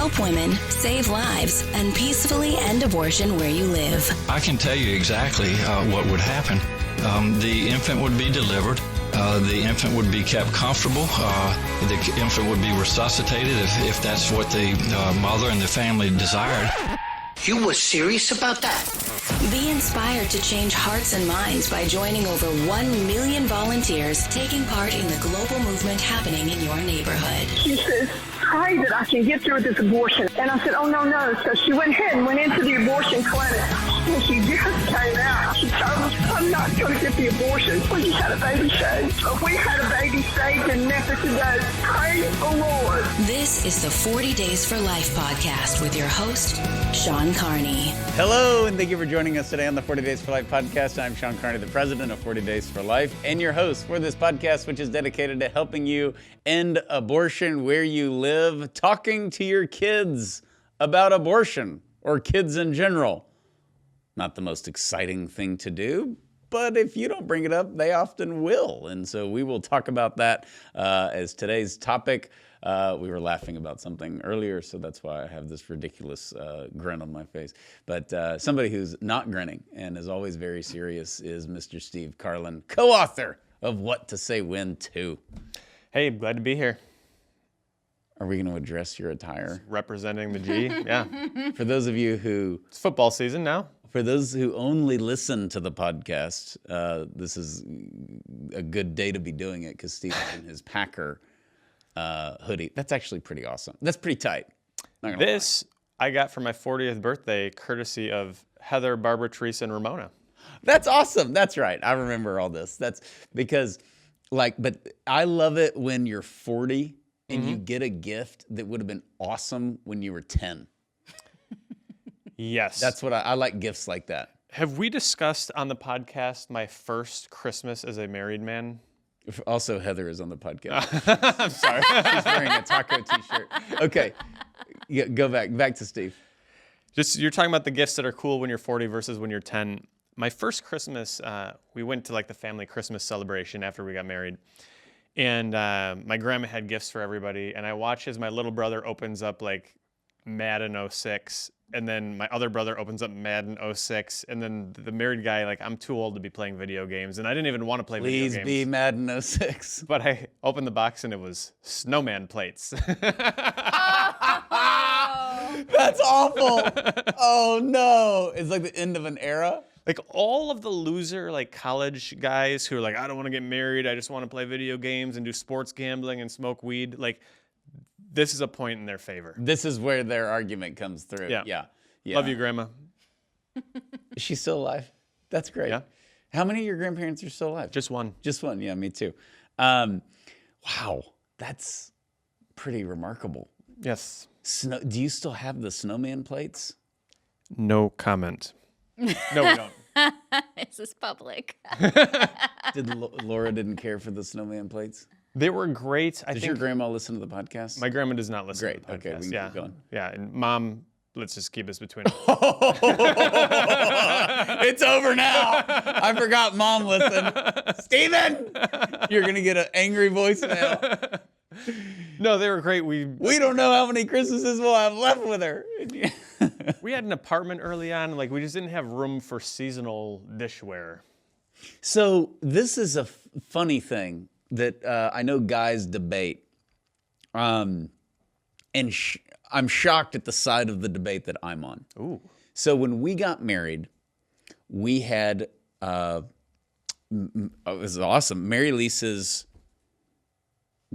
help women, save lives, and peacefully end abortion where you live. I can tell you exactly what would happen. The infant would be delivered. The infant would be kept comfortable. The infant would be resuscitated if that's what the mother and the family desired. You were serious about that? Be inspired to change hearts and minds by joining over 1 million volunteers taking part in the global movement happening in your neighborhood. She says, pray that I can get through this abortion. And I said, oh, no. So she went ahead and went into the abortion clinic. And she just came out. She told us, I'm not going to get the abortion. We just had a baby saved. We had a baby saved in Memphis today. Praise the Lord. This is the 40 Days for Life podcast with your host, Sean Carney. Hello, and thank you for joining us today on the 40 Days for Life podcast. I'm Sean Carney, the president of 40 Days for Life, and your host for this podcast, which is dedicated to helping you end abortion where you live, talking to your kids about abortion or kids in general. Not the most exciting thing to do, but if you don't bring it up, they often will. And so we will talk about that as today's topic. We were laughing about something earlier, so that's why I have this ridiculous grin on my face. But somebody who's not grinning and is always very serious is Mr. Steve Carlin, co-author of What to Say When To. Hey, glad to be here. Are we going to address your attire? Representing the G, yeah. For those of you who... It's football season now. For those who only listen to the podcast, this is a good day to be doing it because Steve's in his Packer hoodie. That's actually pretty awesome. That's pretty tight. This I got for my 40th birthday, courtesy of Heather, Barbara, Teresa, and Ramona. That's awesome. That's right. I remember all this. That's because, but I love it when you're 40 and you get a gift that would have been awesome when you were 10. Yes. That's what I like, gifts like that. Have we discussed on the podcast my first Christmas as a married man? Also, Heather is on the podcast. I'm sorry. She's wearing a taco t-shirt. Okay, yeah, go back to Steve. Just you're talking about the gifts that are cool when you're 40 versus when you're 10. My first Christmas, we went to the family Christmas celebration after we got married. And my grandma had gifts for everybody. And I watch as my little brother opens up Madden 06. And then my other brother opens up Madden 06. And then the married guy, I'm too old to be playing video games. And I didn't even want to play video games. Please be Madden 06. But I opened the box and it was snowman plates. That's awful. Oh, no. It's like the end of an era. All of the loser college guys who are I don't want to get married. I just want to play video games and do sports gambling and smoke weed. This is a point in their favor. This is where their argument comes through. Yeah. Love you, Grandma. Is she still alive? That's great. Yeah. How many of your grandparents are still alive? Just one. Just one. Yeah, me too. Wow. That's pretty remarkable. Yes. Do you still have the snowman plates? No comment. No, we don't. This is public. Laura didn't care for the snowman plates? They were great. Does your grandma listen to the podcast? My grandma does not listen to the podcast. Okay, we can keep going. Yeah, and Mom, let's just keep this between us. It's over now. I forgot Mom listened. Steven! You're going to get an angry voicemail. No, they were great. We don't know how many Christmases we'll have left with her. We had an apartment early on. We just didn't have room for seasonal dishware. So this is a funny thing that I know guys debate. And I'm shocked at the side of the debate that I'm on. Ooh. So when we got married, we had, it was awesome. Mary Lisa's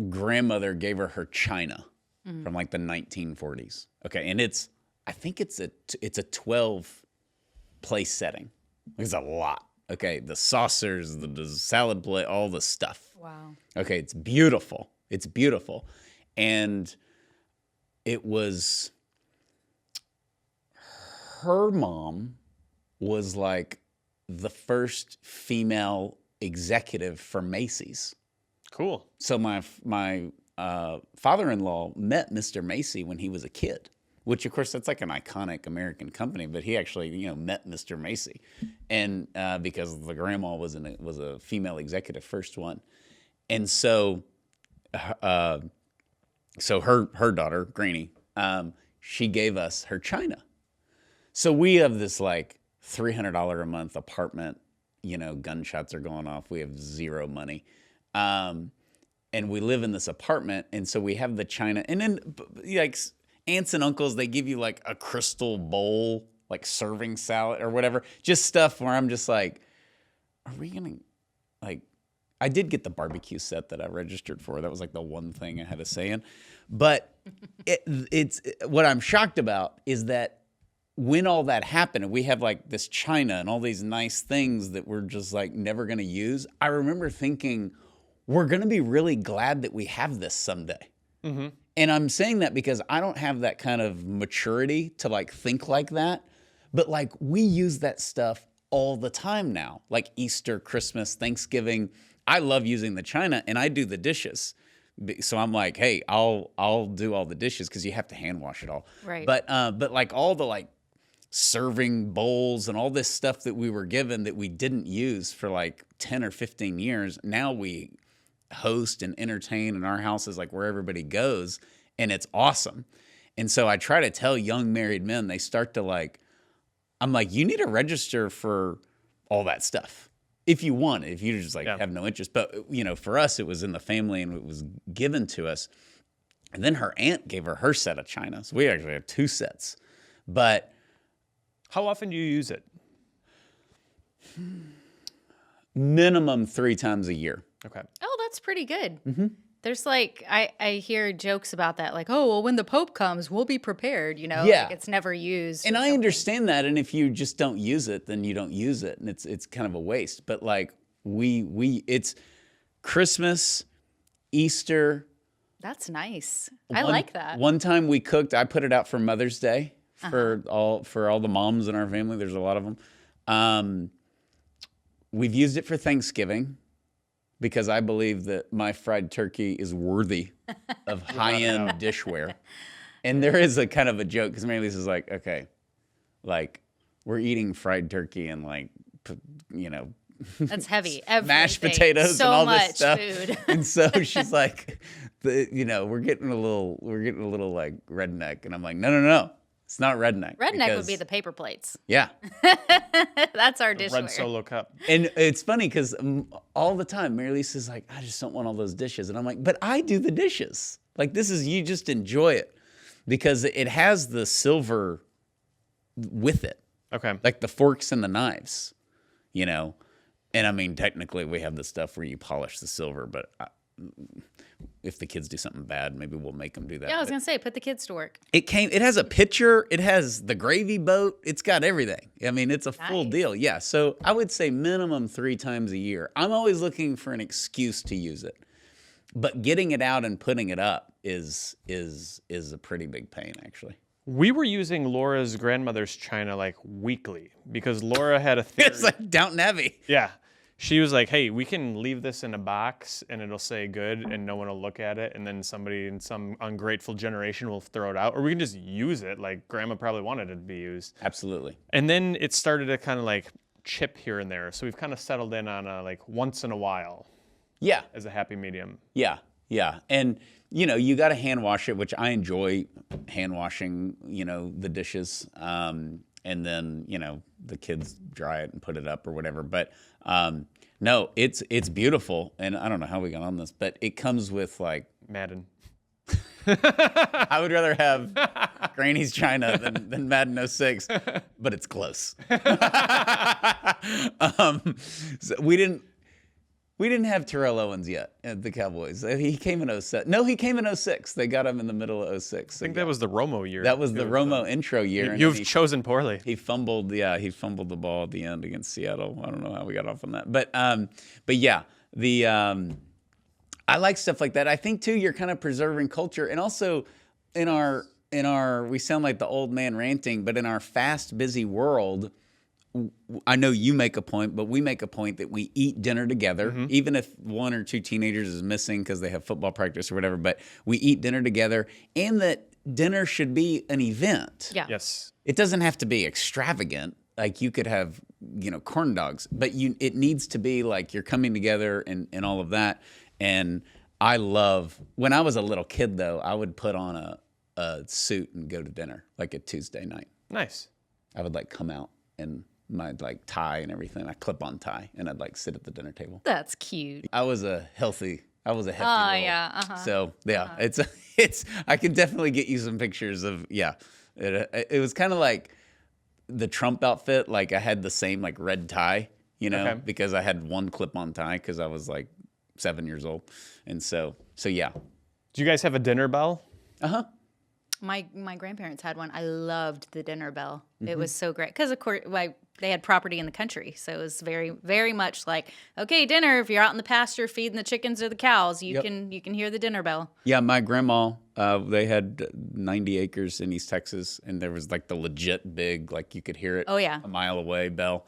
grandmother gave her china from the 1940s. Okay, and I think it's a 12 place setting. It's a lot. Okay, the saucers, the salad plate, all the stuff. Wow. Okay, it's beautiful. It's beautiful. And it was, her mom was the first female executive for Macy's. Cool. So my father-in-law met Mr. Macy when he was a kid. Which, of course, that's an iconic American company, but he actually, met Mr. Macy, and because the grandma was a female executive, first one, and so her daughter Granny, she gave us her china. So we have this like $300 a month apartment, gunshots are going off. We have zero money. And we live in this apartment. And so we have the china. And then like aunts and uncles, they give you like a crystal bowl, like serving salad or whatever. Just stuff where I'm just like, are we going to like, I did get the barbecue set that I registered for. That was like the one thing I had a say in. But it's what I'm shocked about is that when all that happened and we have like this china and all these nice things that we're just like never going to use, I remember thinking we're going to be really glad that we have this someday. Mm-hmm. And I'm saying that because I don't have that kind of maturity to like think like that. But like we use that stuff all the time now, like Easter, Christmas, Thanksgiving. I love using the china and I do the dishes. So I'm like, hey, I'll do all the dishes because you have to hand wash it all. Right. But like all the like serving bowls and all this stuff that we were given that we didn't use for like 10 or 15 years, now we host and entertain in our houses like where everybody goes, and it's awesome. And so I try to tell young married men, they start to like, I'm like, you need to register for all that stuff. If you want, if you just like have no interest. But, for us, it was in the family and it was given to us. And then her aunt gave her set of china. So we actually have 2 sets. But how often do you use it? Minimum 3 times a year. Okay. Oh, that's pretty good. Mm-hmm. There's like, I hear jokes about that. Like, oh, well, when the Pope comes, we'll be prepared, Yeah. Like it's never used. And I understand that. And if you just don't use it, then you don't use it. And it's kind of a waste. But like it's Christmas, Easter. That's nice. I like that. One time we cooked, I put it out for Mother's Day for all the moms in our family. There's a lot of them. We've used it for Thanksgiving because I believe that my fried turkey is worthy of high-end dishware. And there is a kind of a joke because Mary Lisa's like, okay, like we're eating fried turkey and like, that's heavy. Mashed potatoes and all this stuff. Food. And so she's like, we're getting a little like redneck. And I'm like, no. It's not redneck. Redneck would be the paper plates. Yeah. That's our dishware. Red Solo cup. And it's funny because all the time, Mary Lisa's like, I just don't want all those dishes. And I'm like, but I do the dishes. Like you just enjoy it because it has the silver with it. Okay. Like the forks and the knives, And I mean, technically we have the stuff where you polish the silver, but if the kids do something bad, maybe we'll make them do that. Yeah, I was going to say, put the kids to work. It has a pitcher. It has the gravy boat. It's got everything. I mean, it's a full deal. Yeah. So I would say minimum 3 times a year. I'm always looking for an excuse to use it. But getting it out and putting it up is a pretty big pain, actually. We were using Laura's grandmother's china like weekly because Laura had a theory. It's like Downton Abbey. Yeah. She was like, hey, we can leave this in a box and it'll say good and no one will look at it. And then somebody in some ungrateful generation will throw it out. Or we can just use it like grandma probably wanted it to be used. Absolutely. And then it started to kind of like chip here and there. So we've kind of settled in on like once in a while. Yeah. As a happy medium. Yeah. Yeah. And, you got to hand wash it, which I enjoy hand washing, the dishes. And then, the kids dry it and put it up or whatever. But no, it's beautiful. And I don't know how we got on this, but it comes with like Madden. I would rather have Granny's China than Madden 06, but it's close. So we didn't have Terrell Owens yet at the Cowboys. He came in 07. No, he came in 06. They got him in the middle of 06. I think that was the Romo year. That was the Romo intro year. You've chosen poorly. He fumbled the ball at the end against Seattle. I don't know how we got off on that. But yeah, I like stuff like that. I think too, you're kind of preserving culture. And also in our we sound like the old man ranting, but in our fast, busy world, I know you make a point, but we make a point that we eat dinner together, even if 1 or 2 teenagers is missing because they have football practice or whatever, but we eat dinner together, and that dinner should be an event. Yeah. Yes. It doesn't have to be extravagant. Like you could have, corn dogs, but it needs to be like you're coming together and all of that. And I love, when I was a little kid though, I would put on a suit and go to dinner, like a Tuesday night. Nice. I would like come out in my like tie and everything, a clip-on tie, and I'd like sit at the dinner table. That's cute. I was a hefty Oh, little. yeah. So yeah, it's I can definitely get you some pictures of It was kind of like the Trump outfit. Like I had the same like red tie, Okay. because I had one clip-on tie because I was like 7 years old, and so yeah. Do you guys have a dinner bell? My grandparents had one. I loved the dinner bell. Mm-hmm. It was so great because, of course, they had property in the country, so it was very, very much like, okay, dinner. If you're out in the pasture feeding the chickens or the cows, you can hear the dinner bell. Yeah, my grandma, they had 90 acres in East Texas, and there was like the legit big, like you could hear it Oh, yeah. a mile away bell.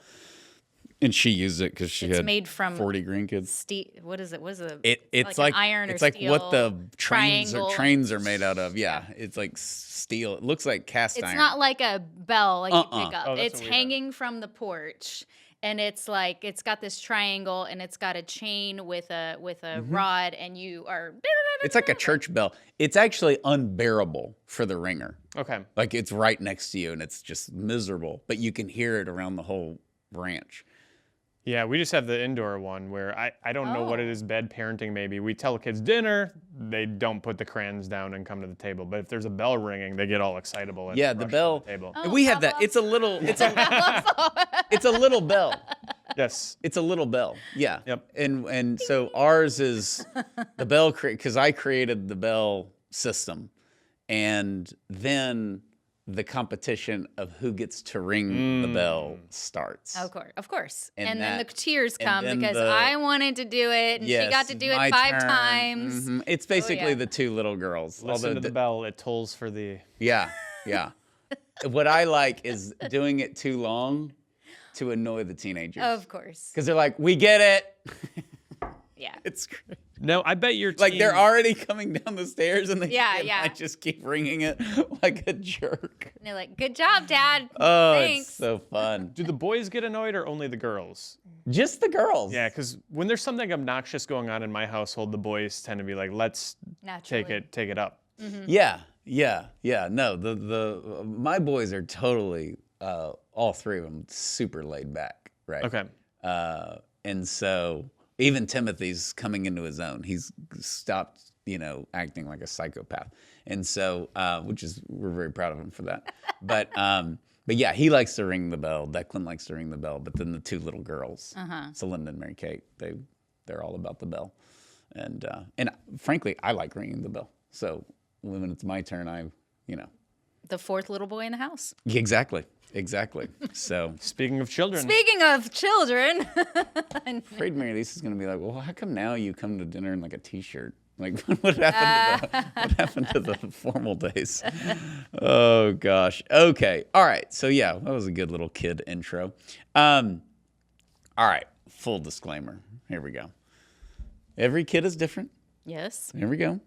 And she used it because she It's had made from 40 grandkids. What is it? What is it? It's an like iron or it's like steel what the trains triangle. are made out of. Yeah, it's like steel. It looks like cast It's iron. not like a bell like you pick up. Oh, that's It's what we have. hanging from the porch, and it's like it's got this triangle, and it's got a chain with a rod, and you are. It's like a church bell. It's actually unbearable for the ringer. Okay. Like it's right next to you, and it's just miserable. But you can hear it around the whole ranch. Yeah, we just have the indoor one where I don't know what it is, bad parenting maybe. We tell kids dinner, they don't put the crayons down and come to the table. But if there's a bell ringing, they get all excitable and Yeah, the rush to bell. table. We have that. It's a little. It's a little bell. Yes. It's a little bell. Yeah. Yep. And so ours is the bell because I created the bell system, and then the competition of who gets to ring the bell starts. Of course. And And then the that- tears and come then because the- I wanted to do it, and she got to do it my 5 turn. times. Mhm. It's basically yeah. the two little girls. Listen to the bell, it tolls for the... Yeah, yeah. What I like is doing it too long to annoy the teenagers. Of course. Because they're like, we get it. Yeah. It's great. No, I bet your team... Like they're already coming down the stairs and I just keep ringing it like a jerk. And they're like, "Good job, Dad." Oh, Thanks. it's so fun. Do the boys get annoyed or only the girls? Just the girls. Yeah, because when there's something obnoxious going on in my household, the boys tend to be like, let's Naturally. take it up. Yeah. No, the my boys are totally all three of them super laid back, right? Okay. And so even Timothy's coming into his own. He's stopped, acting like a psychopath. And so, we're very proud of him for that. But yeah, he likes to ring the bell. Declan likes to ring the bell. But then the two little girls, Celinda and Mary Kate, they're all about the bell. And frankly, I like ringing the bell. So when it's my turn, The fourth little boy in the house. Exactly. So Speaking of children, Speaking of children, afraid Mary Lisa's gonna be like, well, how come now you come to dinner in like a t-shirt? Like what happened to the formal days? Oh gosh. Okay. All right. So yeah, that was a good little kid intro. All right. Full disclaimer. Here we go. Every kid is different. yes. Here we go.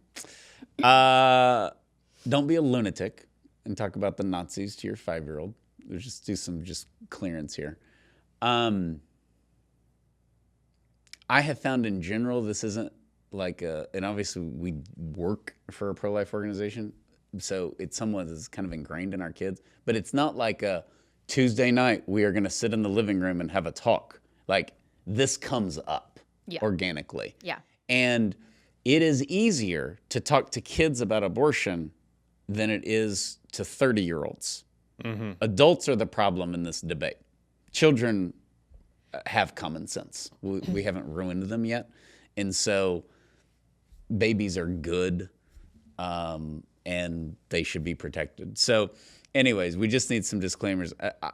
Don't be a lunatic and talk about the Nazis to your 5-year-old. Let's just do some clearance here. I have found in general this isn't like and obviously we work for a pro-life organization, so it's somewhat that's kind of ingrained in our kids, but it's not like a Tuesday night we are going to sit in the living room and have a talk. Like this comes up organically. Yeah. And it is easier to talk to kids about abortion than it is to 30-year-olds. Mm-hmm. Adults are the problem in this debate. Children have common sense. We haven't ruined them yet. And so babies are good, and they should be protected. So anyways, we just need some disclaimers.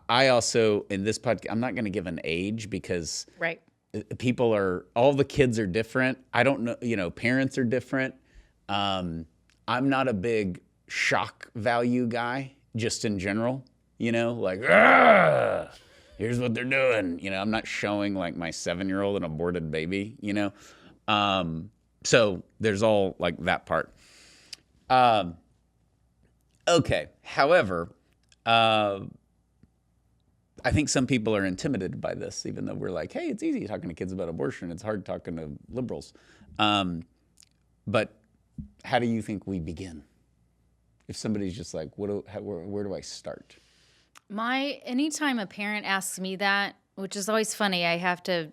I also, in this podcast, I'm not going to give an age because Right. all the kids are different. I don't know, parents are different. I'm not a big shock value guy, just in general, like, here's what they're doing. I'm not showing like my 7-year-old an aborted baby, so there's all like that part. Okay. However, I think some people are intimidated by this, even though we're like, hey, it's easy talking to kids about abortion. It's hard talking to liberals. But how do you think we begin? If somebody's just like, where do I start? Anytime a parent asks me that, which is always funny, I have to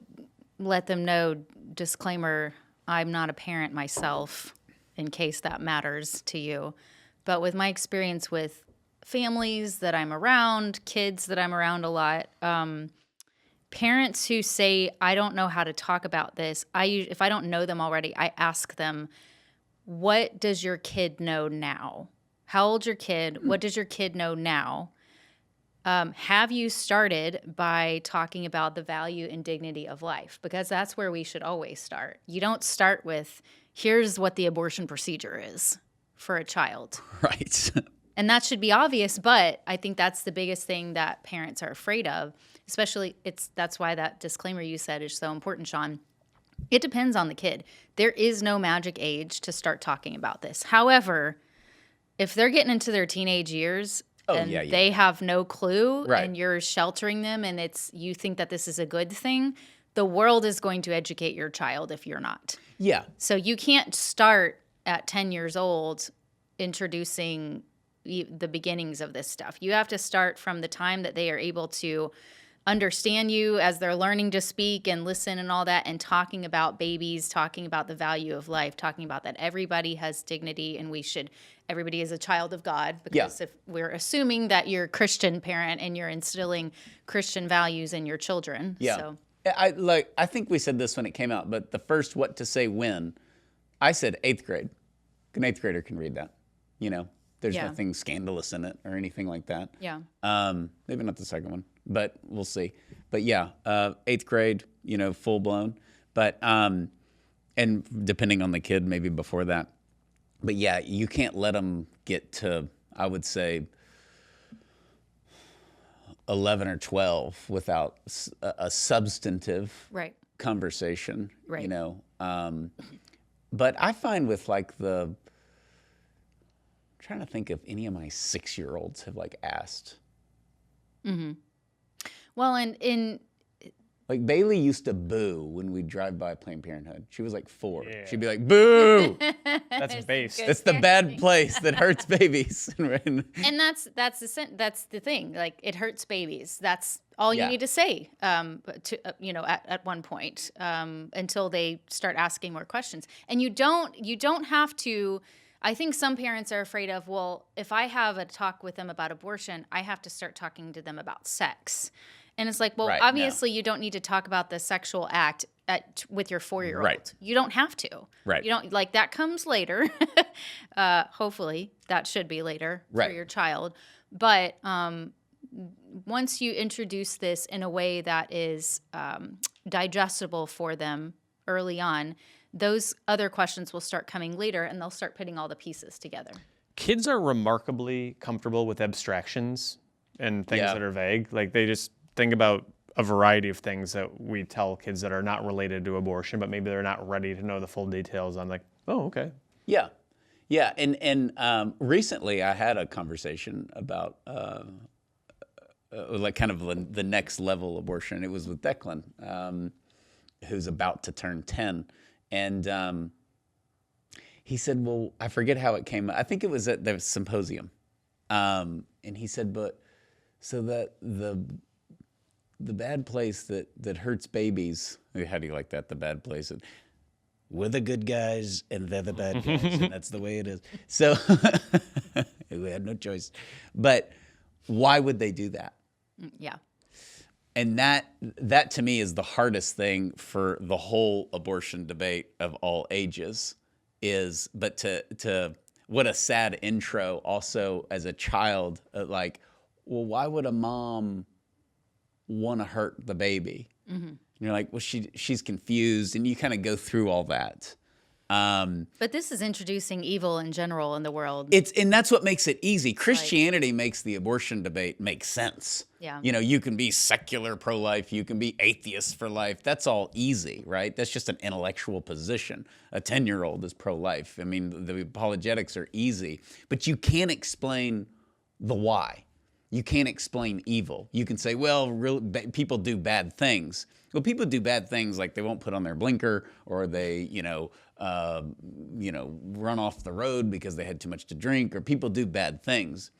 let them know, disclaimer, I'm not a parent myself, in case that matters to you. But with my experience with families that I'm around, kids that I'm around a lot, parents who say, I don't know how to talk about this, if I don't know them already, I ask them, what does your kid know now? How old's your kid? What does your kid know now? Have you started by talking about the value and dignity of life? Because that's where we should always start. You don't start with, here's what the abortion procedure is for a child. Right. And that should be obvious, but I think that's the biggest thing that parents are afraid of, especially that's why that disclaimer you said is so important, Sean. It depends on the kid. There is no magic age to start talking about this. However, if they're getting into their teenage years they have no clue and you're sheltering them and you think that this is a good thing, the world is going to educate your child if you're not. Yeah. So you can't start at 10 years old introducing the beginnings of this stuff. You have to start from the time that they are able to understand you as they're learning to speak and listen and all that, and talking about babies, talking about the value of life, talking about that everybody has dignity and everybody is a child of God, because if we're assuming that you're a Christian parent and you're instilling Christian values in your children. Yeah. So. I think we said this when it came out, but the first what to say when, I said 8th grade. An 8th grader can read that. There's nothing scandalous in it or anything like that. Yeah. Maybe not the second one, but we'll see. But 8th grade, full blown. But and depending on the kid, maybe before that. But you can't let them get to, I would say, 11 or 12 without a substantive conversation. Right. But I find with I'm trying to think if any of my 6-year-olds have asked. Mm-hmm. Well, in Bailey used to boo when we'd drive by Planned Parenthood. She was 4. Yeah. She'd be like, boo! That's base. It's the bad place that hurts babies. And that's the thing. It hurts babies. That's all you need to say at one point until they start asking more questions. And you don't have to. I think some parents are afraid of, well, if I have a talk with them about abortion, I have to start talking to them about sex. And it's obviously you don't need to talk about the sexual act with your 4-year-old. Right. You don't have to. Right. You don't that comes later. Hopefully that should be later for your child. But once you introduce this in a way that is digestible for them early on, those other questions will start coming later, and they'll start putting all the pieces together. Kids are remarkably comfortable with abstractions and things that are vague. They just think about a variety of things that we tell kids that are not related to abortion, but maybe they're not ready to know the full details. I'm oh, okay. Yeah. Yeah. And recently I had a conversation about kind of the next level abortion. It was with Declan, who's about to turn 10. And he said, well, I forget how it came. I think it was at the symposium. And he said, but so that the bad place that hurts babies, how do you like that? The bad place. We're the good guys and they're the bad guys. And that's the way it is. So we had no choice. But why would they do that? Yeah. And that to me is the hardest thing for the whole abortion debate of all ages but to what a sad intro also as a child, well, why would a mom want to hurt the baby? Mm-hmm. And you're well, she's confused, and you kind of go through all that. But this is introducing evil in general in the world. And that's what makes it easy. Christianity makes the abortion debate make sense. Yeah. You can be secular pro-life, you can be atheist for life. That's all easy, right? That's just an intellectual position. A 10-year-old is pro-life. I mean, the apologetics are easy, but you can't explain the why. You can't explain evil. You can say, well, people do bad things. Well, people do bad things they won't put on their blinker, or they, run off the road because they had too much to drink, or people do bad things.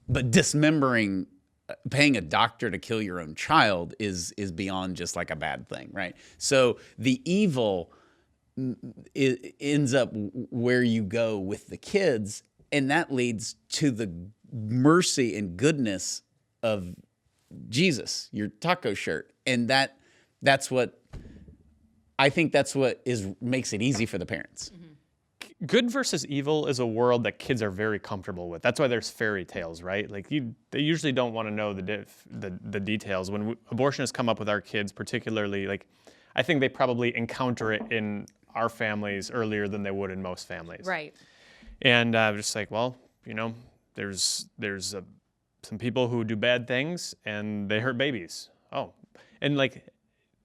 But dismembering, paying a doctor to kill your own child is beyond just like a bad thing, right? So the evil ends up where you go with the kids, and that leads to the mercy and goodness of Jesus, your taco shirt. And that's what I think makes it easy for the parents. Good versus evil is a world that kids are very comfortable with. That's why there's fairy tales, right? Like they usually don't want to know the details. When abortionists come up with our kids, particularly, like I think they probably encounter it in our families earlier than they would in most families. Right. And just like, well, there's some people who do bad things and they hurt babies. Oh, and like,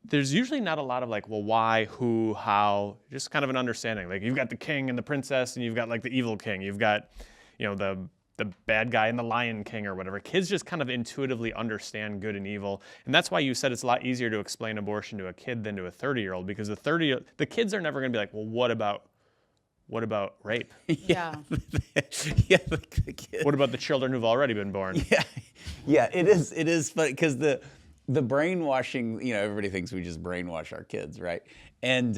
there's usually not a lot of like, well, why, who, how, just kind of an understanding. Like you've got the king and the princess, and you've got like the evil king. You've got, the bad guy and the lion king or whatever. Kids just kind of intuitively understand good and evil. And that's why you said it's a lot easier to explain abortion to a kid than to a 30-year-old, because the kids are never going to be like, well, what about rape? Yeah. Yeah, the kids. What about the children who've already been born? Yeah, it is funny because the brainwashing, everybody thinks we just brainwash our kids, right? And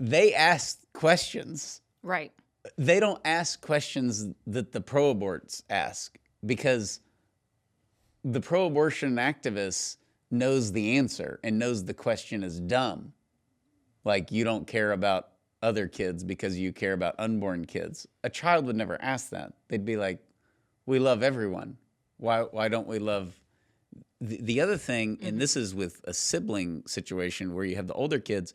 they ask questions. Right. They don't ask questions that the pro-aborts ask, because the pro-abortion activist knows the answer and knows the question is dumb. Like, you don't care about other kids because you care about unborn kids. A child would never ask that. They'd be like, we love everyone. Why don't we love the other thing? And this is with a sibling situation where you have the older kids,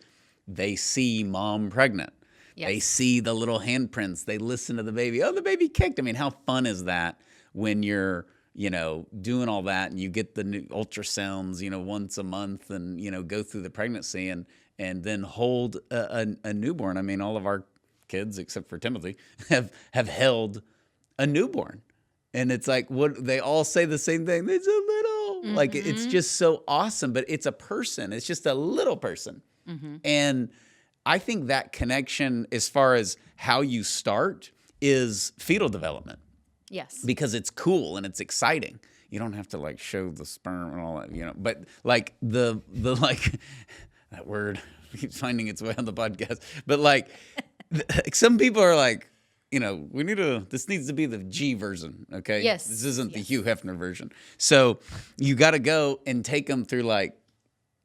they see mom pregnant. Yes. They see the little handprints. They listen to the baby. Oh, the baby kicked. I mean, how fun is that when you're, doing all that and you get the new ultrasounds, once a month and, go through the pregnancy and then hold a newborn. I mean, all of our kids, except for Timothy, have held a newborn. And it's like, what they all say the same thing. It's a little, like, it's just so awesome, but it's a person. It's just a little person. And I think that connection, as far as how you start, is fetal development. Yes. Because it's cool and it's exciting. You don't have to like show the sperm and all that, but like the like that word keeps finding its way on the podcast. But like some people are like, this needs to be the G version, okay? Yes. This isn't the Hugh Hefner version. So you got to go and take them through like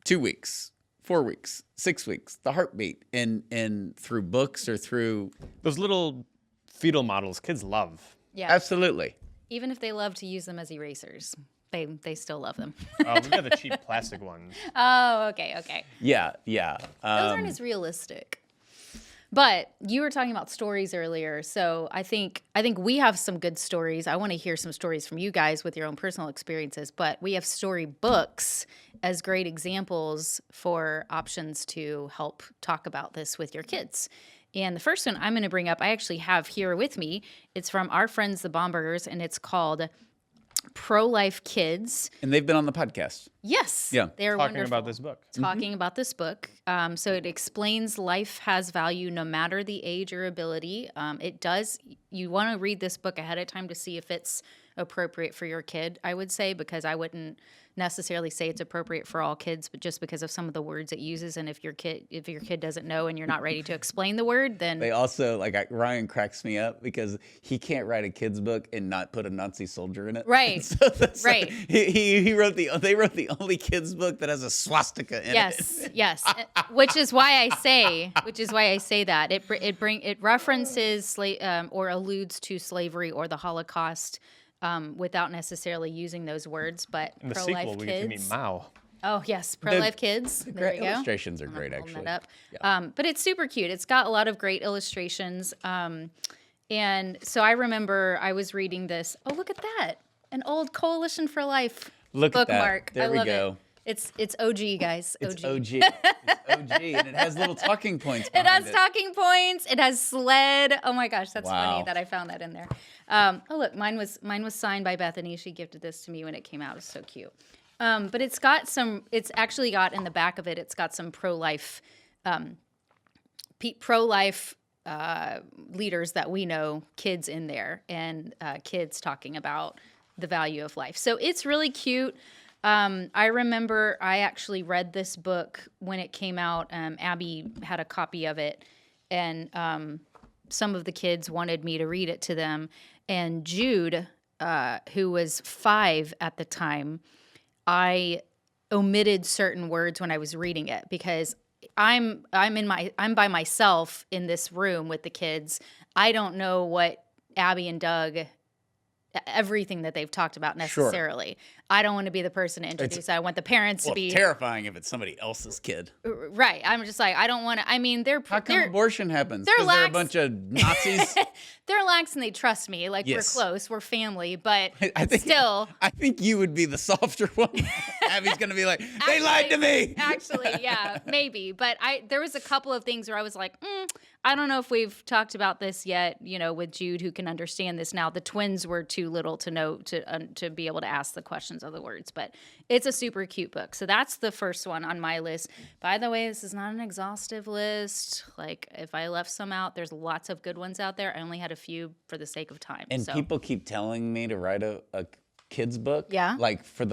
2 weeks, 4 weeks, 6 weeks, the heartbeat, and through books or through those little fetal models kids love. Yeah. Absolutely. Even if they love to use them as erasers, they still love them. Oh, we got the cheap plastic ones. Oh, okay. Yeah. Those aren't as realistic. But you were talking about stories earlier, so I think we have some good stories. I want to hear some stories from you guys with your own personal experiences, but we have story books as great examples for options to help talk about this with your kids. And the first one I'm going to bring up, I actually have here with me. It's from our friends, the Bombergers, and it's called Pro-Life Kids. And they've been on the podcast. Yes. Yeah. They're Talking wonderful. about this book. Talking about this book. So it explains life has value no matter the age or ability. It does. You want to read this book ahead of time to see if it's appropriate for your kid, I would say, because I wouldn't necessarily say it's appropriate for all kids, but just because of some of the words it uses. And if your kid doesn't know and you're not ready to explain the word, then they also Ryan cracks me up because he can't write a kid's book and not put a Nazi soldier in it. Right. So right. They wrote the only kids book that has a swastika in it. Yes. Which is why I say that it references or alludes to slavery or the Holocaust. Without necessarily using those words, but In the pro-life sequel, we kids. get to meet Mao. Oh yes, pro-life kids. There you go. Illustrations are great, Holding actually. that up. Yeah. But it's super cute. It's got a lot of great illustrations. And so I remember I was reading this. Oh, look at that! An old Coalition for Life bookmark. There I we love go. It. It's OG, guys. OG. It's OG. It's OG, and it has little talking points. It has behind talking points. It has sled. Oh my gosh, that's Wow. funny that I found that in there. Oh look, mine was signed by Bethany. She gifted this to me when it came out. It's so cute. But it's actually got in the back of it. It's got some pro-life pro-life leaders that we know, kids in there, and kids talking about the value of life. So it's really cute. I remember I actually read this book when it came out. Abby had a copy of it, and some of the kids wanted me to read it to them. And Jude, who was 5 at the time, I omitted certain words when I was reading it because I'm by myself in this room with the kids. I don't know what Abby and Doug, everything that they've talked about necessarily. Sure. I don't want to be the person to introduce it. I want the parents to be terrifying if it's somebody else's kid. Right. I'm just like, I don't want to. I mean, how come abortion happens? They're a bunch of Nazis. They're lax and they trust me. Like, yes. We're close, we're family, but I think you would be the softer one. Abby's gonna be like, they lied to me. Actually, yeah, maybe. But there was a couple of things where I was like, I don't know if we've talked about this yet. With Jude, who can understand this now. The twins were too little to know to be able to ask the questions of the words, but it's a super cute book. So that's the first one on my list. By the way, this is not an exhaustive list. Like, if I left some out, there's lots of good ones out there. I only had a few for the sake of time. And people keep telling me to write a kid's book. Yeah. Like for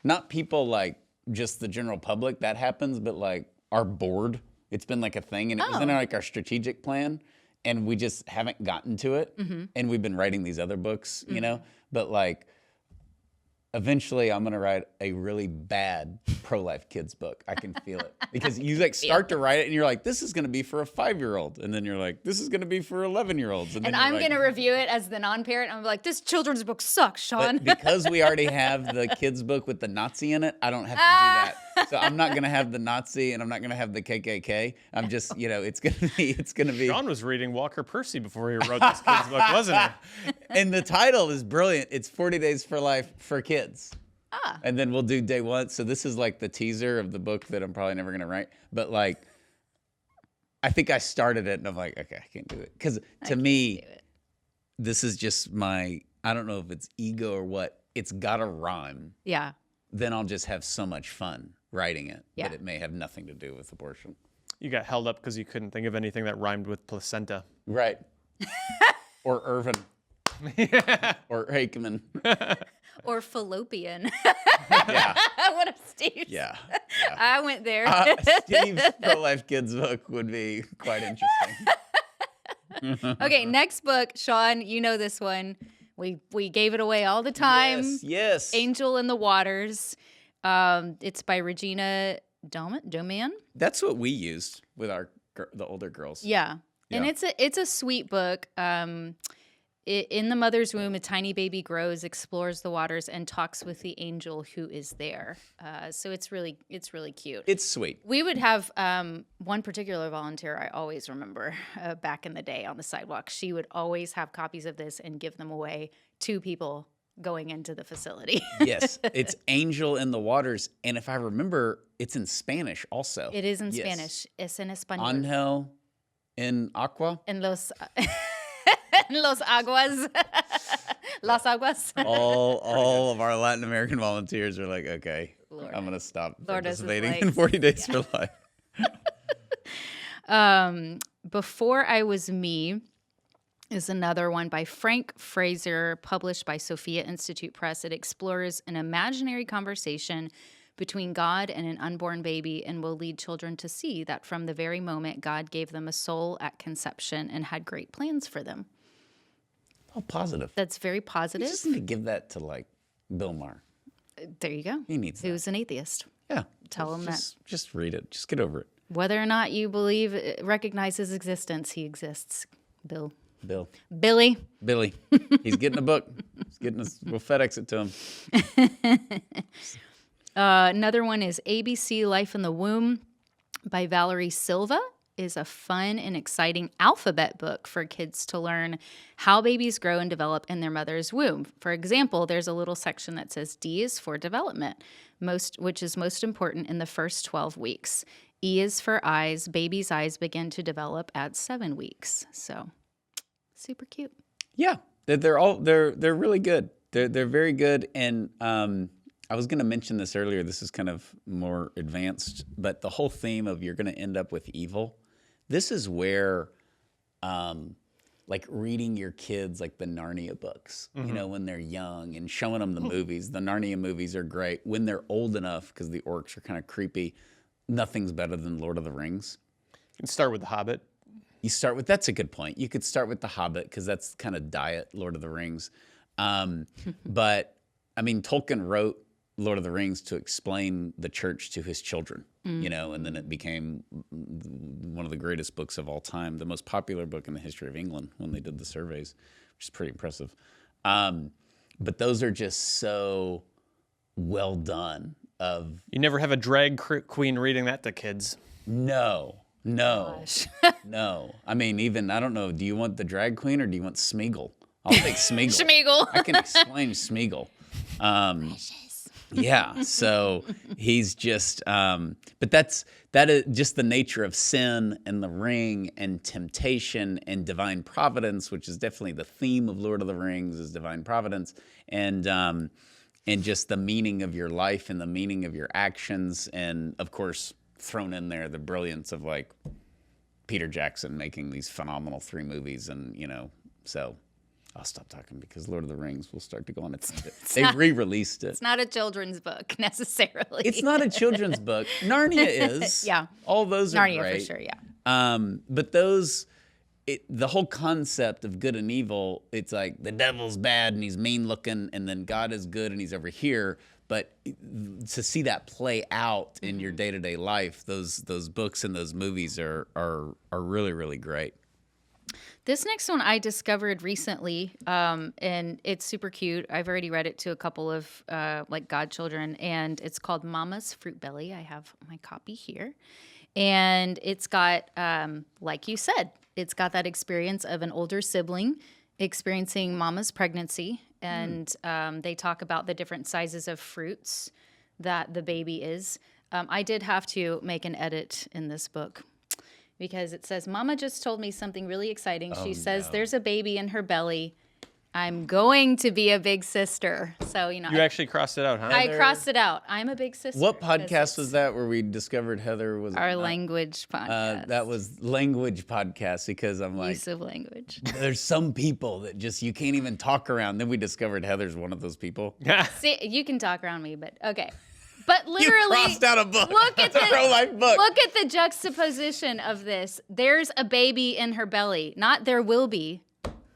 not people like just the general public, that happens, but like our board, it's been like a thing, and it was in our strategic plan, and we just haven't gotten to it. Mm-hmm. And we've been writing these other books, but like, eventually I'm going to write a really bad pro-life kids book. I can feel it. Because you like start to write it and you're like, this is going to be for a 5-year-old. And then you're like, this is going to be for 11-year-olds. And I'm going to review it as the non-parent. I'm like, this children's book sucks, Sean. But because we already have the kids book with the Nazi in it, I don't have to do that. So I'm not going to have the Nazi and I'm not going to have the KKK. I'm just, it's going to be. Sean was reading Walker Percy before he wrote this kid's book, wasn't he? And the title is brilliant. It's 40 Days for Life for Kids. And then we'll do day 1. So this is like the teaser of the book that I'm probably never going to write. But like, I think I started it and I'm like, okay, I can't do it. Because to me, this is just I don't know if it's ego or what. It's got to rhyme. Yeah. Then I'll just have so much fun writing it. Yeah. But it may have nothing to do with abortion. You got held up because you couldn't think of anything that rhymed with placenta. Right. Or Irvin. Yeah. Or Hakeman. Or fallopian. Yeah. What if Steve? Yeah. I went there. Steve's pro-life kids book would be quite interesting. Okay, next book, Sean, you know this one. We gave it away all the time. Yes. Angel in the Waters. It's by Regina Doman. That's what we used with the older girls. Yeah. And it's a sweet book. In the mother's womb, a tiny baby grows, explores the waters, and talks with the angel who is there. So it's really cute. It's sweet. We would have one particular volunteer I always remember back in the day on the sidewalk. She would always have copies of this and give them away to people going into the facility. Yes, it's Angel in the Waters, and if I remember, it's in Spanish also. It is in Spanish. Es en español. Angel en agua. En los aguas. Las aguas. All of our Latin American volunteers are like, okay, Lord, I'm going to stop participating in 40 Days for Life. Before I Was Me is another one by Frank Fraser, published by Sophia Institute Press. It explores an imaginary conversation between God and an unborn baby and will lead children to see that from the very moment God gave them a soul at conception and had great plans for them. Oh, positive. That's very positive. You just need to give that to like Bill Maher. There you go. He needs that. Who's an atheist. Yeah. Tell him that. Just read it. Just get over it. Whether or not you recognize his existence, he exists. Billy. He's getting a book. We'll FedEx it to him. Another one is ABC Life in the Womb by Valerie Silva. Is a fun and exciting alphabet book for kids to learn how babies grow and develop in their mother's womb. For example, there's a little section that says D is for development, which is most important in the first 12 weeks. E is for eyes. Baby's eyes begin to develop at 7 weeks. So, super cute. Yeah, they're really good. They're very good, and I was going to mention this earlier. This is kind of more advanced, but the whole theme of you're going to end up with evil. This is where, like reading your kids like the Narnia books, you know, when they're young and showing them the movies. The Narnia movies are great. When they're old enough, because the orcs are kind of creepy, nothing's better than Lord of the Rings. You can start with The Hobbit. That's a good point. You could start with The Hobbit because that's kind of diet Lord of the Rings. But I mean, Tolkien wrote Lord of the Rings to explain the church to his children, you know, and then it became one of the greatest books of all time, the most popular book in the history of England when they did the surveys, which is pretty impressive. But those are just so well done. You never have a drag queen reading that to kids. No. No. I mean, even, I don't know, do you want the drag queen or do you want Smeagol? I'll take Smeagol. Schmeagol. I can explain Smeagol. Yeah, so he's just, but that is just the nature of sin and the ring and temptation and divine providence, which is definitely the theme of Lord of the Rings is divine providence, and just the meaning of your life and the meaning of your actions, and of course thrown in there the brilliance of like Peter Jackson making these phenomenal 3 movies, and you know, so. I'll stop talking because Lord of the Rings will start to go on its They re-released it. It's not a children's book necessarily. It's not a children's book. Narnia is. Yeah. All those are Narnia great. for sure, yeah. But the whole concept of good and evil, it's like the devil's bad and he's mean looking, and then God is good and he's over here. But to see that play out in your day-to-day life, those books and those movies are really, really great. This next one I discovered recently, and it's super cute. I've already read it to a couple of like godchildren, and it's called Mama's Fruit Belly. I have my copy here, and it's got, like you said, it's got that experience of an older sibling experiencing mama's pregnancy, and they talk about the different sizes of fruits that the baby is. I did have to make an edit in this book, because it says, Mama just told me something really exciting. She says there's a baby in her belly. I'm going to be a big sister. So, you know. You actually crossed it out, huh? I crossed it out. I'm a big sister. What podcast was that where we discovered Heather was Our language podcast. that was language podcast, because I'm like, use of language. there's some people that just, you can't even talk around. Then we discovered Heather's one of those people. See, you can talk around me, but okay. But literally, You crossed out a book. Look at the pro-life book. Look at the juxtaposition of this. There's a baby in her belly. Not there will be.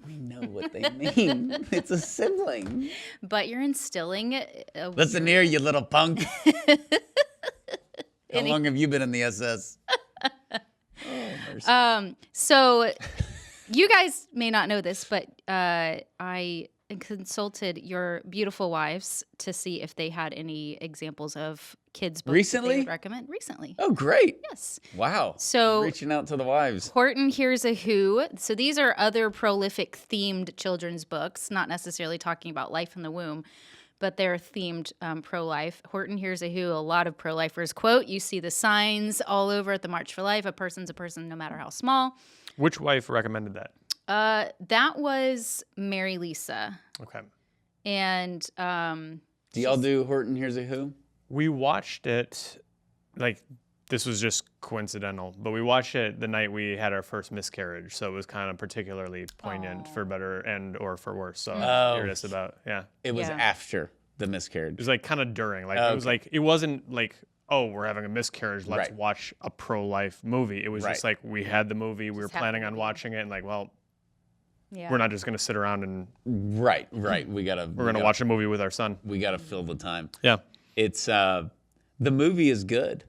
We know what they mean. It's a sibling. But you're instilling Listen here, you little punk. How long have you been in the SS? Oh, mercy. So you guys may not know this, but I consulted your beautiful wives to see if they had any examples of kids' books that they would recommend recently. Oh, great. Yes. Wow. So reaching out to the wives. Horton Hears a Who. So these are other prolific themed children's books, not necessarily talking about life in the womb, but they're themed pro-life. Horton Hears a Who. A lot of pro-lifers quote, you see the signs all over at the March for Life. A person's a person no matter how small. Which wife recommended that? That was Mary Lisa. Okay. And do y'all do Horton Hears a Who? We watched it, like, this was just coincidental, but we watched it the night we had our first miscarriage, so it was kind of particularly poignant for better and or for worse. So I'm curious about, It was after the miscarriage. It was like kind of during, like it was like, it wasn't like, oh, we're having a miscarriage, let's watch a pro-life movie. It was just like, we had the movie, we were planning on watching it, and like, well, we're not just going to sit around and Right. We're going to watch a movie with our son. We got to fill the time. Yeah. It's the movie is good.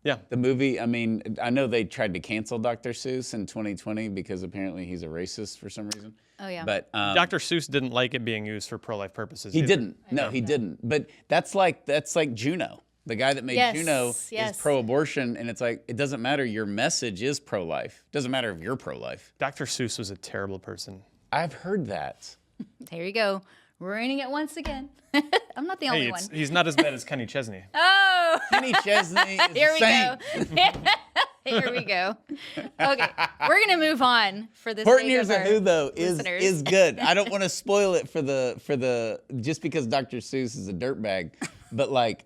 Yeah. The movie, I mean, I know they tried to cancel Dr. Seuss in 2020 because apparently he's a racist for some reason. Oh, yeah. But Dr. Seuss didn't like it being used for pro-life purposes. He either. didn't. No, he didn't. But that's like Juno. The guy that made Juno is pro-abortion, and it's like, it doesn't matter. Your message is pro-life. It doesn't matter if you're pro-life. Dr. Seuss was a terrible person. I've heard that. There you go. Ruining it once again. I'm not the only one. He's not as bad as Kenny Chesney. Oh! Kenny Chesney is Here the we saint. go. Here we go. Okay, we're gonna move on for this. Horton Hears a Who though listeners. is good. I don't want to spoil it for the just because Dr. Seuss is a dirtbag. But like,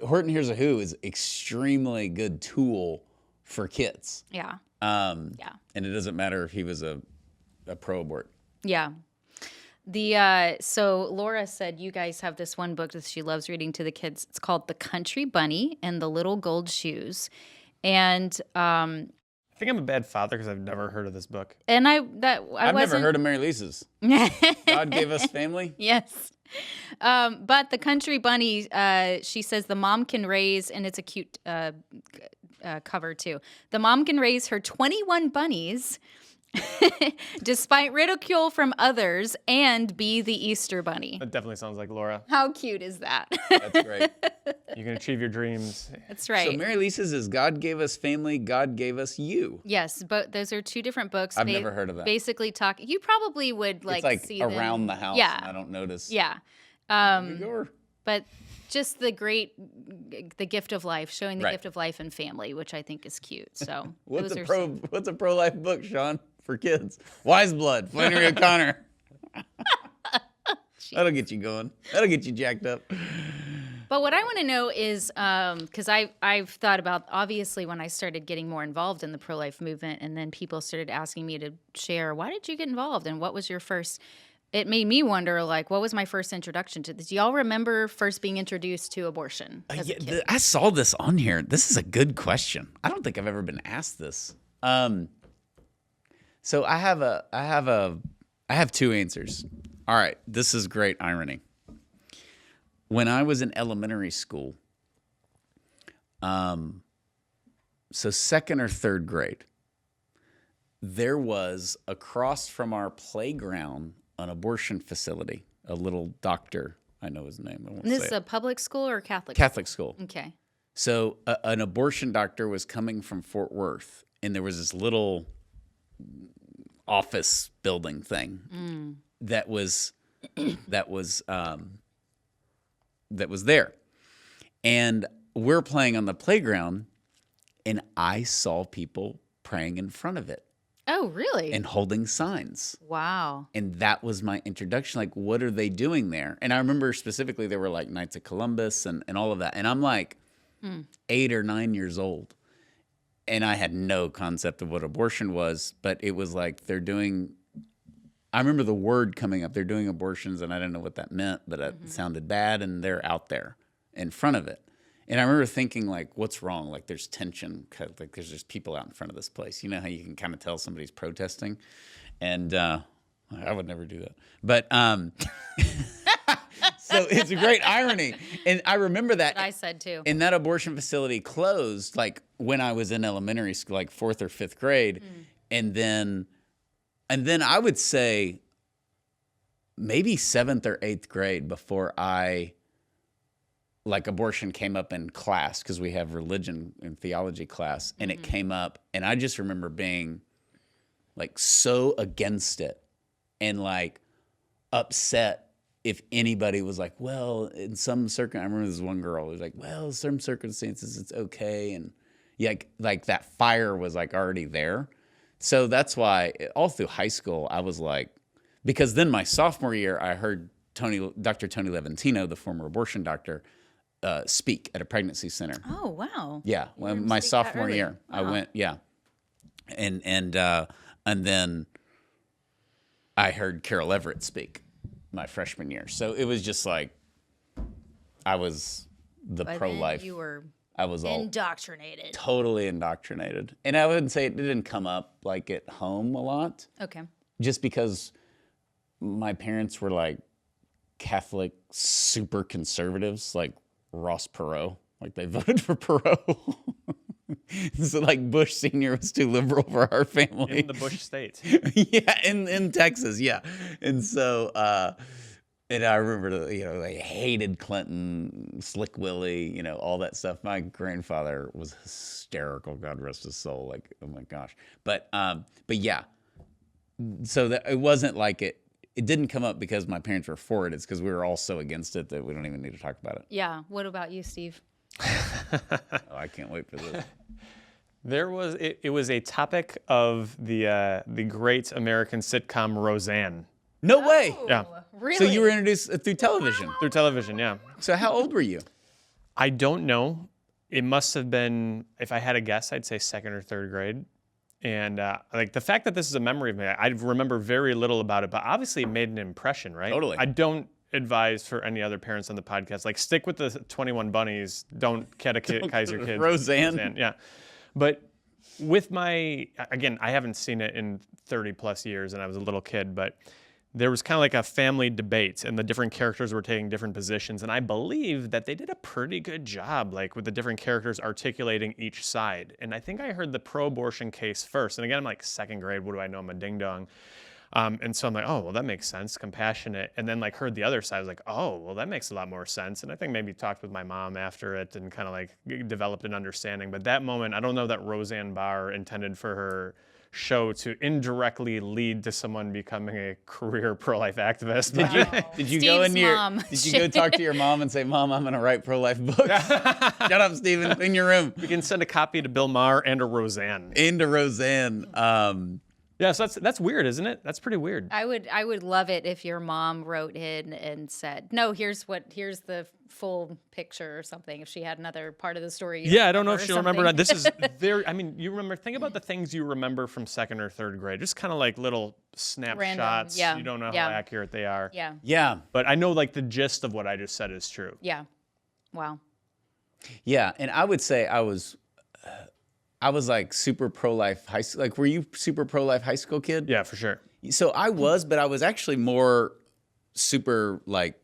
Horton Hears a Who is extremely good tool for kids. Yeah. And it doesn't matter if he was a pro-abort. Yeah. So Laura said you guys have this one book that she loves reading to the kids. It's called The Country Bunny and the Little Gold Shoes. And I think I'm a bad father because I've never heard of this book. I've never heard of Mary Lisa's. God Gave Us Family? Yes. But the Country Bunny, she says the mom can raise, and it's a cute cover too. The mom can raise her 21 bunnies despite ridicule from others and be the Easter Bunny. That definitely sounds like Laura. How cute is that? That's great. You can achieve your dreams. That's right. So Mary Lisa's is God Gave Us Family, God Gave Us You. Yes, but those are two different books. I've never heard of that. Basically you probably would It's like see around them. the house, Yeah. and I don't notice. Yeah. Igor. But just the gift of life, showing the Right. gift of life and family, which I think is cute. So What's those what's a pro-life book, Sean, for kids? Wise Blood, Flannery O'Connor. That'll get you going. That'll get you jacked up. But what I want to know is, because I've thought about, obviously, when I started getting more involved in the pro-life movement, and then people started asking me to share, why did you get involved, and what was your first? It made me wonder, like, what was my first introduction to this? Do y'all remember first being introduced to abortion as a kid? I saw this on here. This is a good question. I don't think I've ever been asked this. So I have two answers. All right, this is great irony. When I was in elementary school, so second or third grade, there was across from our playground an abortion facility, a little doctor. I know his name. I won't And this say is it. a public school or Catholic? Catholic school. Okay. So an abortion doctor was coming from Fort Worth, and there was this little office building thing that was there, and we're playing on the playground, and I saw people praying in front of it Oh, really? and holding signs. Wow. And that was my introduction. Like, what are they doing there? And I remember specifically there were like Knights of Columbus and all of that. And I'm like 8 or 9 years old. And I had no concept of what abortion was, but it was like they're doing, I remember the word coming up, they're doing abortions, and I didn't know what that meant, but it sounded bad, and they're out there in front of it. And I remember thinking, like, what's wrong? Like, there's tension. Like, there's just people out in front of this place. You know how you can kind of tell somebody's protesting? And I would never do that. But so it's a great irony. And I remember that. I said too. And that abortion facility closed, like, when I was in elementary school, like 4th or 5th grade. And then I would say maybe 7th or 8th grade before abortion came up in class, because we have religion and theology class, and it came up, and I just remember being like so against it and like upset if anybody was like, well, in some I remember this one girl who was like, well, in some circumstances it's okay, and yeah, like that fire was like already there. So that's why all through high school I was like, because then my sophomore year I heard Dr. Tony Levantino, the former abortion doctor, speak at a pregnancy center. Oh, wow. Yeah, when my sophomore year, I went. Yeah, and then I heard Carol Everett speak my freshman year. So it was just like I was the By pro-life. then you were I was all indoctrinated. totally indoctrinated, and I wouldn't say it didn't come up like at home a lot, Okay. just because my parents were like Catholic super conservatives, like Ross Perot. Like, they voted for Perot. So like Bush Sr. was too liberal for our family. In the Bush state. Yeah, in Texas, yeah. And so and I remember, they hated Clinton, Slick Willie, all that stuff. My grandfather was hysterical, God rest his soul. Like, oh my gosh. But yeah. So that it wasn't like it didn't come up because my parents were for it. It's because we were all so against it that we don't even need to talk about it. Yeah. What about you, Steve? Oh, I can't wait for this. It was a topic of the great American sitcom Roseanne. No way. Yeah, Really? So you were introduced through television. through television. Yeah. So how old were you? I don't know. It must have been, if I had a guess, I'd say second or third grade. And like the fact that this is a memory of me, I remember very little about it, but obviously it made an impression, right? Totally. I don't advise for any other parents on the podcast, like stick with the 21 bunnies, don't catechize your kids. Roseanne. Yeah. But with again, I haven't seen it in 30 plus years and I was a little kid, but there was kind of like a family debate and the different characters were taking different positions. And I believe that they did a pretty good job, like with the different characters articulating each side. And I think I heard the pro-abortion case first. And again, I'm like second grade. What do I know? I'm a ding dong. And so I'm like, oh, well, that makes sense. Compassionate. And then like heard the other side. I was like, oh, well, that makes a lot more sense. And I think maybe talked with my mom after it and kind of like developed an understanding. But that moment, I don't know that Roseanne Barr intended for her show to indirectly lead to someone becoming a career pro-life activist. Did you go Steve's mom. Did you go talk to your mom and say, Mom, I'm going to write pro-life books? Shut up, Steven, in your room. You can send a copy to Bill Maher and to Roseanne. Into Roseanne. Yeah, so that's weird, isn't it? That's pretty weird. I would love it if your mom wrote in and said, "No, here's the full picture" or something. If she had another part of the story. Yeah, I don't know if she'll remember. something. This is very. I mean, you remember. Think about the things you remember from second or third grade. Just kind of like little snapshots. yeah, You don't know yeah. how accurate they are. Yeah. Yeah. But I know like the gist of what I just said is true. Yeah. Wow. Yeah. And I would say I was like super pro-life high school. Like, were you super pro-life high school kid? Yeah, for sure. So I was, but I was actually more super like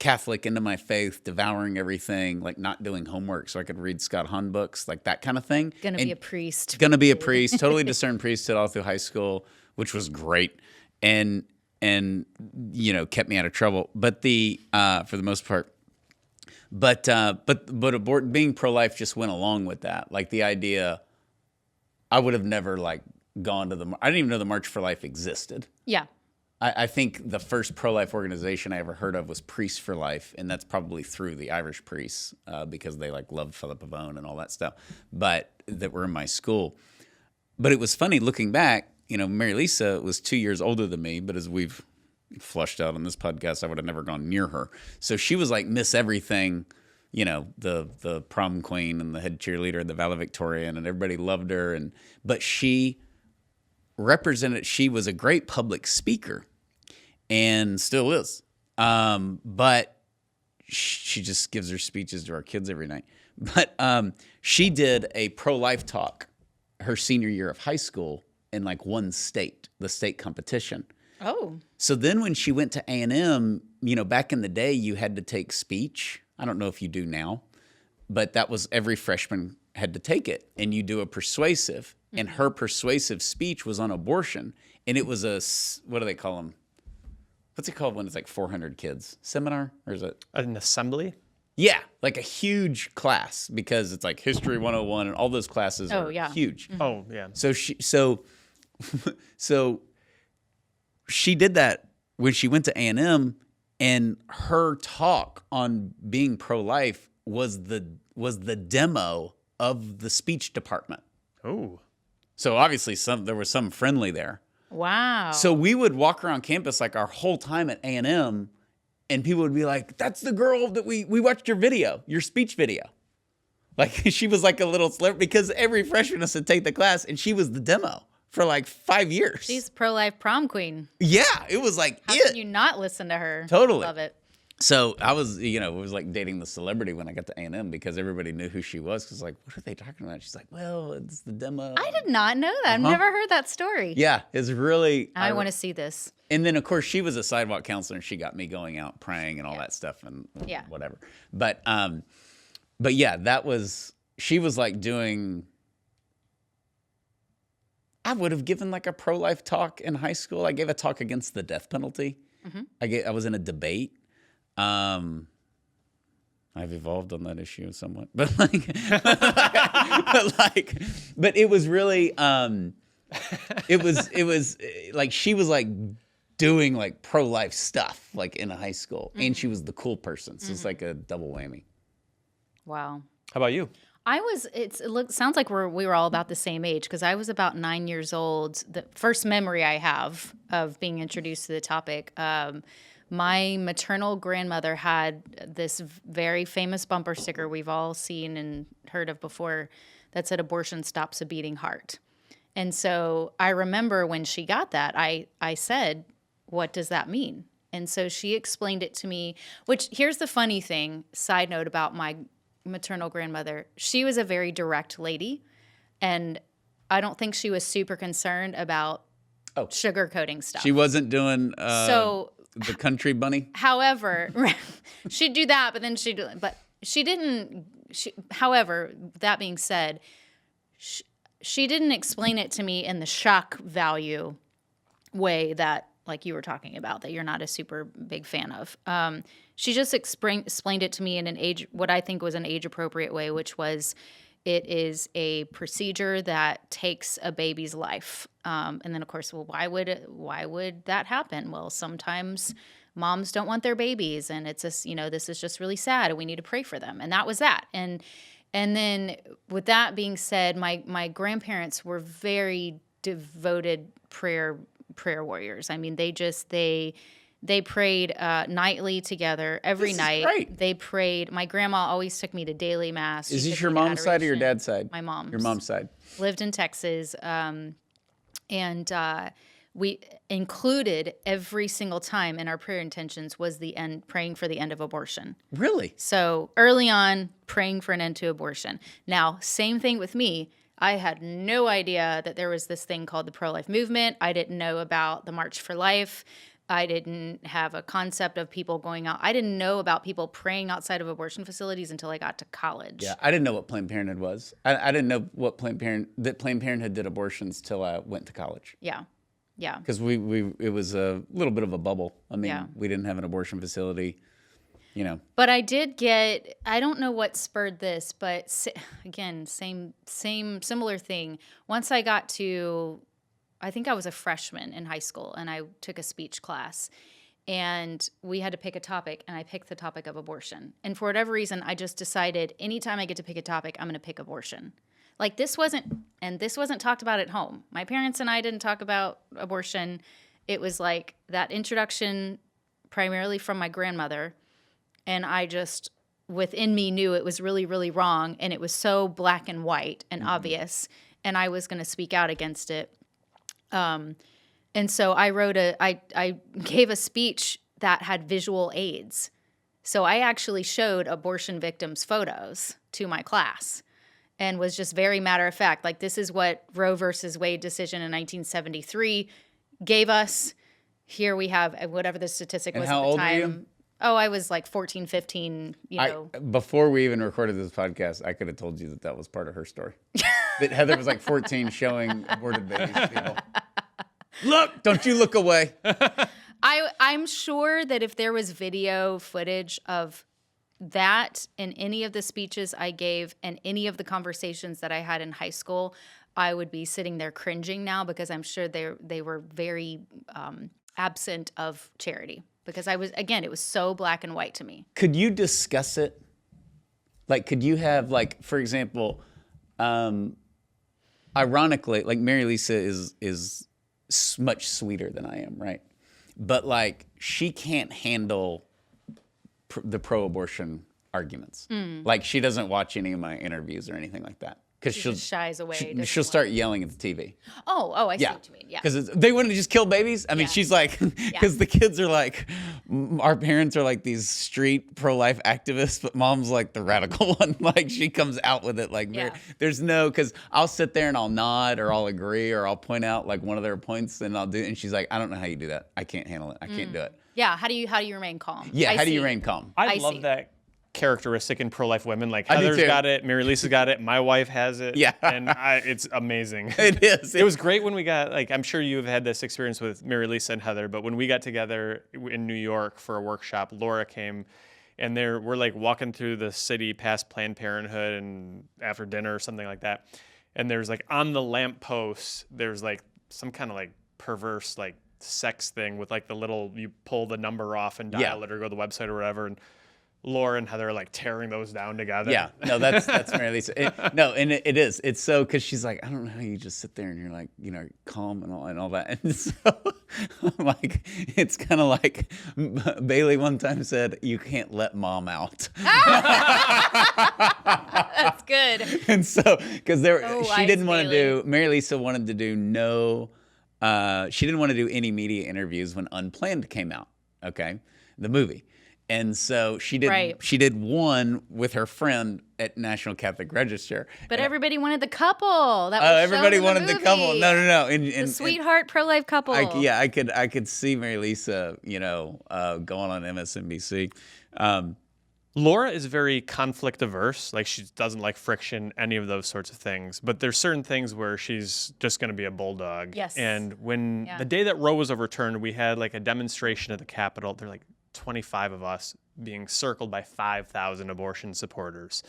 Catholic, into my faith, devouring everything, like not doing homework so I could read Scott Hahn books, like that kind of thing. Gonna be a priest. Gonna be a priest, totally discerned priesthood all through high school, which was great. And kept me out of trouble. But for the most part. But being pro-life just went along with that. Like the idea, I would have never like gone to I didn't even know the March for Life existed. Yeah. I think the first pro-life organization I ever heard of was Priests for Life, and that's probably through the Irish priests because they like loved Philip Pavone and all that stuff, but that were in my school. But it was funny looking back. Mary Lisa was 2 years older than me, but as we've flushed out on this podcast, I would have never gone near her. So she was like Miss Everything, the prom queen and the head cheerleader and the valedictorian, and everybody loved her. But she was a great public speaker and still is. But she just gives her speeches to our kids every night. But she did a pro-life talk her senior year of high school in like one state, the state competition. Oh. So then when she went to A&M, back in the day, you had to take speech. I don't know if you do now, but that was every freshman had to take it. And you do a persuasive. Mm-hmm. And her persuasive speech was on abortion. And it was what do they call them? What's it called when it's like 400 kids? Seminar? Or is it? An assembly? Yeah, like a huge class because it's like History 101 and all those classes are huge. Mm-hmm. Oh, yeah. So she did that when she went to A&M, and her talk on being pro-life was the demo of the speech department. Oh. So obviously there was some friendly there. Wow. So we would walk around campus like our whole time at A&M, and people would be like, "That's the girl that we watched your speech video." Like she was like a little celebrity because every freshman has to take the class, and she was the demo for like 5 years. She's pro-life prom queen. Yeah, it was like How can you not listen to her? Totally. Love it. So I was, it was like dating the celebrity when I got to A&M because everybody knew who she was. Because like, what are they talking about? She's like, well, it's the demo. I did not know that. I've never heard that story. Yeah, it's really. I want to see this. And then of course she was a sidewalk counselor, and she got me going out praying and all that stuff and whatever. But yeah, she was like doing. I would have given like a pro-life talk in high school. I gave a talk against the death penalty. Mm-hmm. I was in a debate. I've evolved on that issue somewhat, but it was really, it was like she was like doing like pro-life stuff like in a high school, and she was the cool person. So it's like a double whammy. Wow. How about you? Sounds like we were all about the same age, because I was about 9 years old. The first memory I have of being introduced to the topic, my maternal grandmother had this very famous bumper sticker we've all seen and heard of before that said, "Abortion stops a beating heart." And so I remember when she got that, I said, "What does that mean?" And so she explained it to me, which, here's the funny thing, side note about my maternal grandmother. She was a very direct lady, and I don't think she was super concerned about sugarcoating stuff. She wasn't doing so the country bunny? However, she'd do that, but then she didn't. However, that being said, she didn't explain it to me in the shock value way that, like you were talking about, that you're not a super big fan of. She just explained it to me in what I think was an age-appropriate way, which was, it is a procedure that takes a baby's life. And then, of course, well, why would that happen? Well, sometimes moms don't want their babies, and it's this is just really sad, and we need to pray for them. And that was that. And then, with that being said, my grandparents were very devoted prayer warriors. I mean, they prayed nightly together every night. Great. They prayed. My grandma always took me to daily mass. Is this your mom's side or your dad's side? My mom's. Your mom's side. Lived in Texas, and we included every single time in our prayer intentions was praying for the end of abortion. Really? So early on, praying for an end to abortion. Now, same thing with me. I had no idea that there was this thing called the pro-life movement. I didn't know about the March for Life. I didn't have a concept of people going out. I didn't know about people praying outside of abortion facilities until I got to college. Yeah, I didn't know what Planned Parenthood was. I didn't know what Planned Parenthood did abortions till I went to college. Yeah. Because it was a little bit of a bubble. I mean, we didn't have an abortion facility, But I did get, I don't know what spurred this, but again, similar thing. Once I got to, I think I was a freshman in high school, and I took a speech class, and we had to pick a topic, and I picked the topic of abortion. And for whatever reason, I just decided anytime I get to pick a topic, I'm going to pick abortion. Like, this wasn't talked about at home. My parents and I didn't talk about abortion. It was like that introduction primarily from my grandmother, and I just, within me, knew it was really, really wrong, and it was so black and white and obvious, and I was going to speak out against it. And so I gave a speech that had visual aids. So I actually showed abortion victims' photos to my class, and was just very matter of fact. Like, this is what Roe versus Wade decision in 1973 gave us. Here we have whatever the statistic was at the time. And how old were you? Oh, I was like 14, 15, Before we even recorded this podcast, I could have told you that was part of her story. That Heather was like 14 showing aborted babies to people. Look, don't you look away. I'm sure that if there was video footage of that in any of the speeches I gave and any of the conversations that I had in high school, I would be sitting there cringing now, because I'm sure they were very absent of charity, because it was so black and white to me. Could you discuss it? Like, could you have, like, for example, ironically, like, Mary Lisa is much sweeter than I am, right? But, like, she can't handle the pro-abortion arguments. Like, she doesn't watch any of my interviews or anything like that. Because She just shies away. she'll start yelling at the TV. Oh, I see what you mean. Yeah. Because they wouldn't just kill babies. I mean, she's like, because the kids are like, our parents are like these street pro-life activists, but mom's like the radical one. Like, she comes out with it like, there's no, because I'll sit there and I'll nod or I'll agree or I'll point out like one of their points and I'll do it. And she's like, I don't know how you do that. I can't handle it. I can't do it. Yeah. How do you remain calm? Yeah. How do you remain calm? I love that characteristic in pro-life women. Like, I do Heather's too. got it, Mary Lisa's got it, my wife has it. Yeah. And it's amazing. It is. It was great when we got, like, I'm sure you've had this experience with Mary Lisa and Heather, but when we got together in New York for a workshop, Laura came, and we're like walking through the city past Planned Parenthood and after dinner or something like that. And there's like on the lamppost, there's like some kind of like perverse like sex thing with like the little, you pull the number off and dial it or go to the website or whatever. And Laura and Heather like tearing those down together. Yeah, no, that's Mary Lisa. It is. It's so because she's like, I don't know how you just sit there and you're like, calm and all that. And so I'm like, it's kind of like Bailey one time said, you can't let mom out. That's good. And so because she didn't want to Bailey. do. Mary Lisa wanted to do no. She didn't want to do any media interviews when Unplanned came out. Okay, the movie. And so she did. Right. She did one with her friend at National Catholic Register. But everybody wanted the couple. That was Everybody shown in wanted the couple. movie. No. The sweetheart pro-life couple. I could see Mary Lisa, going on MSNBC. Laura is very conflict averse. Like she doesn't like friction, any of those sorts of things. But there's certain things where she's just going to be a bulldog. Yes. And when the day that Roe was overturned, we had like a demonstration at the Capitol. There were like 25 of us being circled by 5,000 abortion supporters.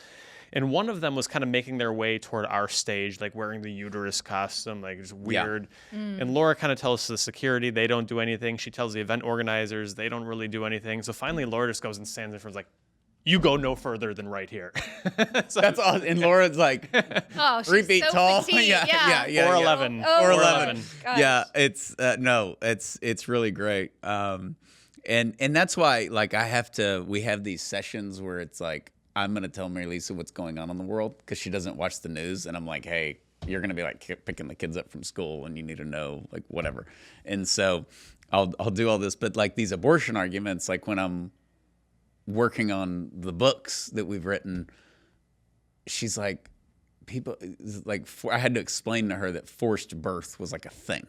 And one of them was kind of making their way toward our stage, like wearing the uterus costume, like just weird. Yeah. And Laura kind of tells the security they don't do anything. She tells the event organizers they don't really do anything. So finally, Laura just goes and stands in front, like, you go no further than right here. So, that's awesome. And Laura's like 3 feet so tall. petite. Yeah. 4'11". Oh, 4'11". gosh. Yeah, it's really great. And that's why we have these sessions where it's like I'm gonna tell Mary Lisa what's going on in the world because she doesn't watch the news, and I'm like, hey, you're gonna be like picking the kids up from school, and you need to know like whatever. And so I'll do all this, but like these abortion arguments, like when I'm working on the books that we've written, she's like, I had to explain to her that forced birth was like a thing,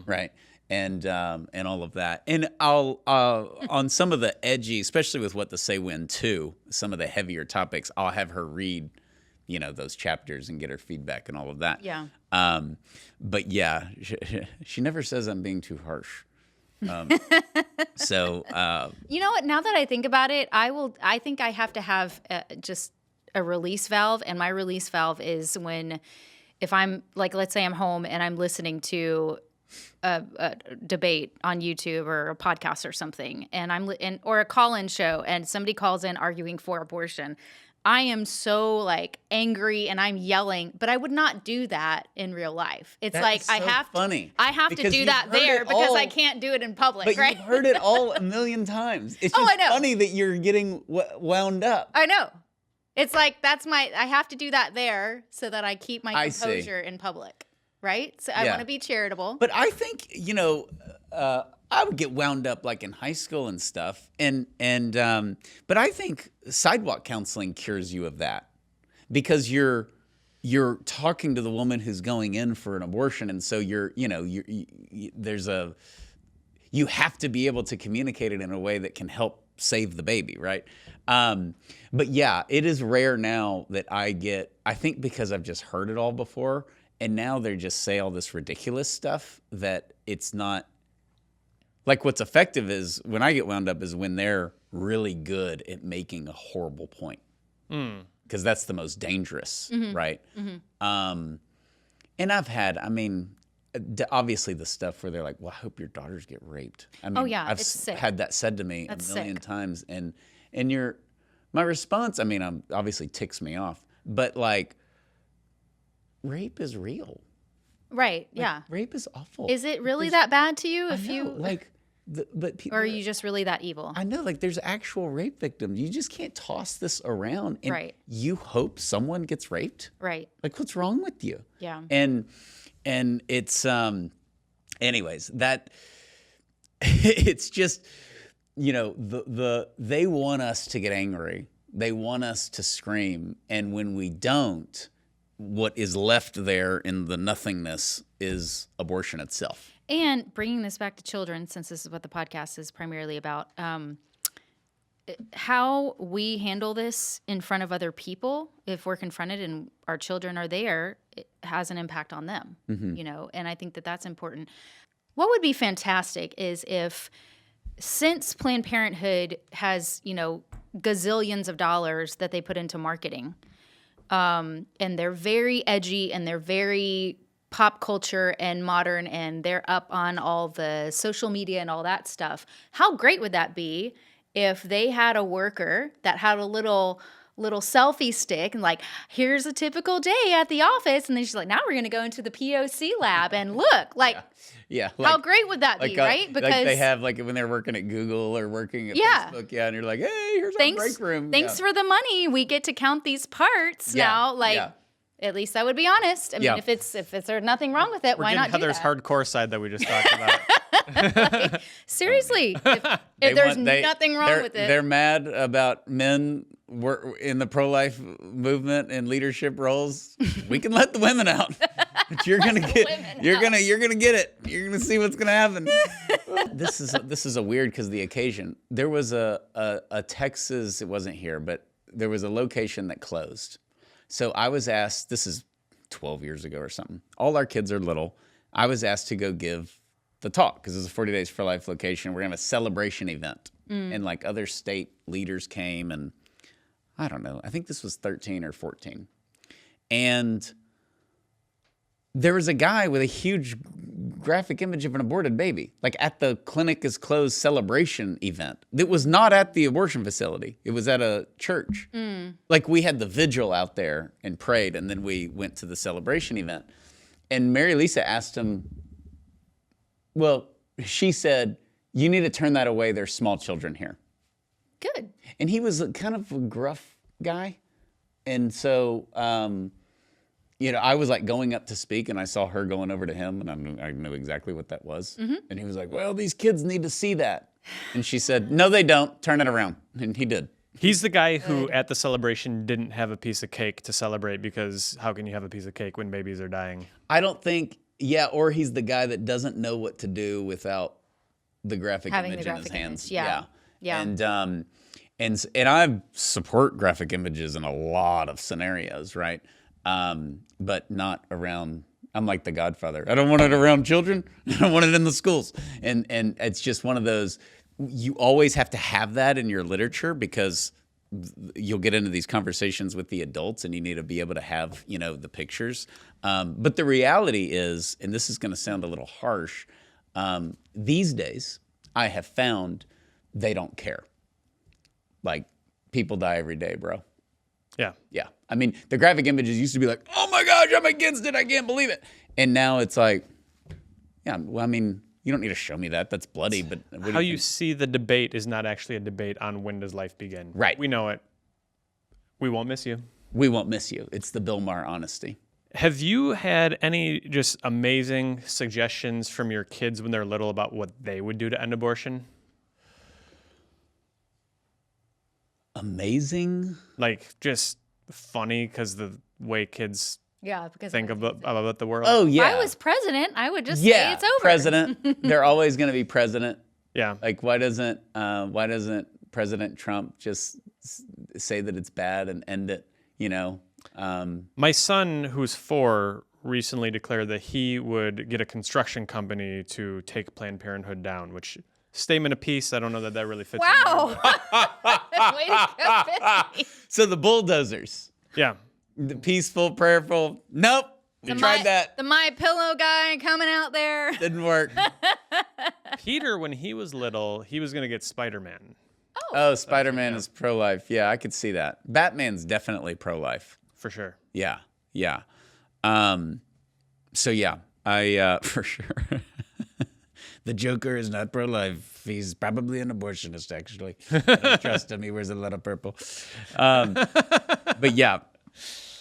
right? And all of that. And I'll on some of the edgy, especially with What to Say When too, some of the heavier topics, I'll have her read, those chapters and get her feedback and all of that. Yeah. But yeah, she never says I'm being too harsh. So you know what? Now that I think about it, I think I have to have just a release valve, and my release valve is if I'm like, let's say I'm home and I'm listening to a debate on YouTube or a podcast or something, and or a call-in show, and somebody calls in arguing for abortion. I am so like angry and I'm yelling, but I would not do that in real life. It's like I have to do that there because I can't do it in public, but right? You've heard it all a million times. It's just I know. funny that you're getting wound up. I know. It's like I have to do that there so that I keep my composure in public, right? So I want to be charitable. But I think, I would get wound up like in high school and stuff. But I think sidewalk counseling cures you of that because you're talking to the woman who's going in for an abortion. And so you have to be able to communicate it in a way that can help save the baby, right? But yeah, it is rare now that I think because I've just heard it all before, and now they just say all this ridiculous stuff that it's not. Like what's effective is when I get wound up is when they're really good at making a horrible point. Because that's the most dangerous, right? Mm-hmm. And I've had, obviously the stuff where they're like, well, I hope your daughters get raped. I've it's sick. had that said to me a million times. And my response, obviously ticks me off. But like, rape is real. Right, Like, yeah. Rape is awful. Is it really that bad to you but people, or are you just really that evil? I know, like there's actual rape victims. You just can't toss this around and you hope someone gets raped. Right. Like what's wrong with you? Yeah. And it's anyways, that it's just, they want us to get angry. They want us to scream. And when we don't, what is left there in the nothingness is abortion itself. And bringing this back to children, since this is what the podcast is primarily about, how we handle this in front of other people, if we're confronted and our children are there, it has an impact on them, and I think that that's important. What would be fantastic is if, since Planned Parenthood has, gazillions of dollars that they put into marketing, and they're very edgy and they're very pop culture and modern, and they're up on all the social media and all that stuff. How great would that be if they had a worker that had a little selfie stick and like, here's a typical day at the office, and then she's like, now we're going to go into the POC lab and look, like, Yeah. how great would that be, right? Because like they have like when they're working at Google or working at Facebook, and you're like, hey, here's our break room. Thanks for the money. We get to count these parts now. Like, at least I would be honest. I mean, if there's nothing wrong with it, why not do Heather's that? hardcore side that we just talked about. Like, seriously, if there's nothing wrong with it. They're mad about men in the pro-life movement and leadership roles. We can let the women out. But you're gonna get it. You're gonna see what's gonna happen. This is a weird because the occasion. There was a Texas. It wasn't here, but there was a location that closed. So I was asked. This is 12 years ago or something. All our kids are little. I was asked to go give the talk because it's a 40 Days for Life location. We're gonna have a celebration event, and like other state leaders came, and I don't know. I think this was 13 or 14, and there was a guy with a huge graphic image of an aborted baby, like at the clinic is closed celebration event. It was not at the abortion facility. It was at a church. Like we had the vigil out there and prayed, and then we went to the celebration event. And Mary Lisa asked him, well, she said, you need to turn that away. There's small children here. Good. And he was kind of a gruff guy. And so, I was like going up to speak, and I saw her going over to him, and I knew exactly what that was. And he was like, well, these kids need to see that. And she said, no, they don't. Turn it around. And he did. He's the guy who at the celebration didn't have a piece of cake to celebrate, because how can you have a piece of cake when babies are dying? I don't think, or he's the guy that doesn't know what to do without the graphic image in his hands. Yeah. And I support graphic images in a lot of scenarios, right? But not around. I'm like the Godfather. I don't want it around children. I don't want it in the schools. And it's just one of those. You always have to have that in your literature because you'll get into these conversations with the adults, and you need to be able to have the pictures. But the reality is, and this is going to sound a little harsh, these days I have found they don't care. Like people die every day, bro. Yeah. Yeah. I mean, the graphic images used to be like, oh my gosh, I'm against it. I can't believe it. And now it's like, yeah, well, I mean, you don't need to show me that. That's bloody. But how you see the debate is not actually a debate on when does life begin. Right. We know it. We won't miss you. We won't miss you. It's the Bill Maher honesty. Have you had any just amazing suggestions from your kids when they're little about what they would do to end abortion? Amazing? Like just funny because the way kids think about the world. Oh, yeah. If I was president, I would just say it's over. President. They're always going to be president. Yeah. Like, why doesn't President Trump just say that it's bad and end it, My son, who's 4, recently declared that he would get a construction company to take Planned Parenthood down, which statement of peace. I don't know that really fits. Wow. Way to go, Fitzy. So the bulldozers. Yeah. The peaceful, prayerful. Nope. We tried that. The My Pillow guy coming out there. Didn't work. Peter, when he was little, he was going to get Spider-Man. Oh, Spider-Man is pro-life. Yeah, I could see that. Batman's definitely pro-life. For sure. Yeah. So yeah, I for sure. The Joker is not pro-life. He's probably an abortionist, actually. I don't trust him. He wears a lot of purple. But yeah,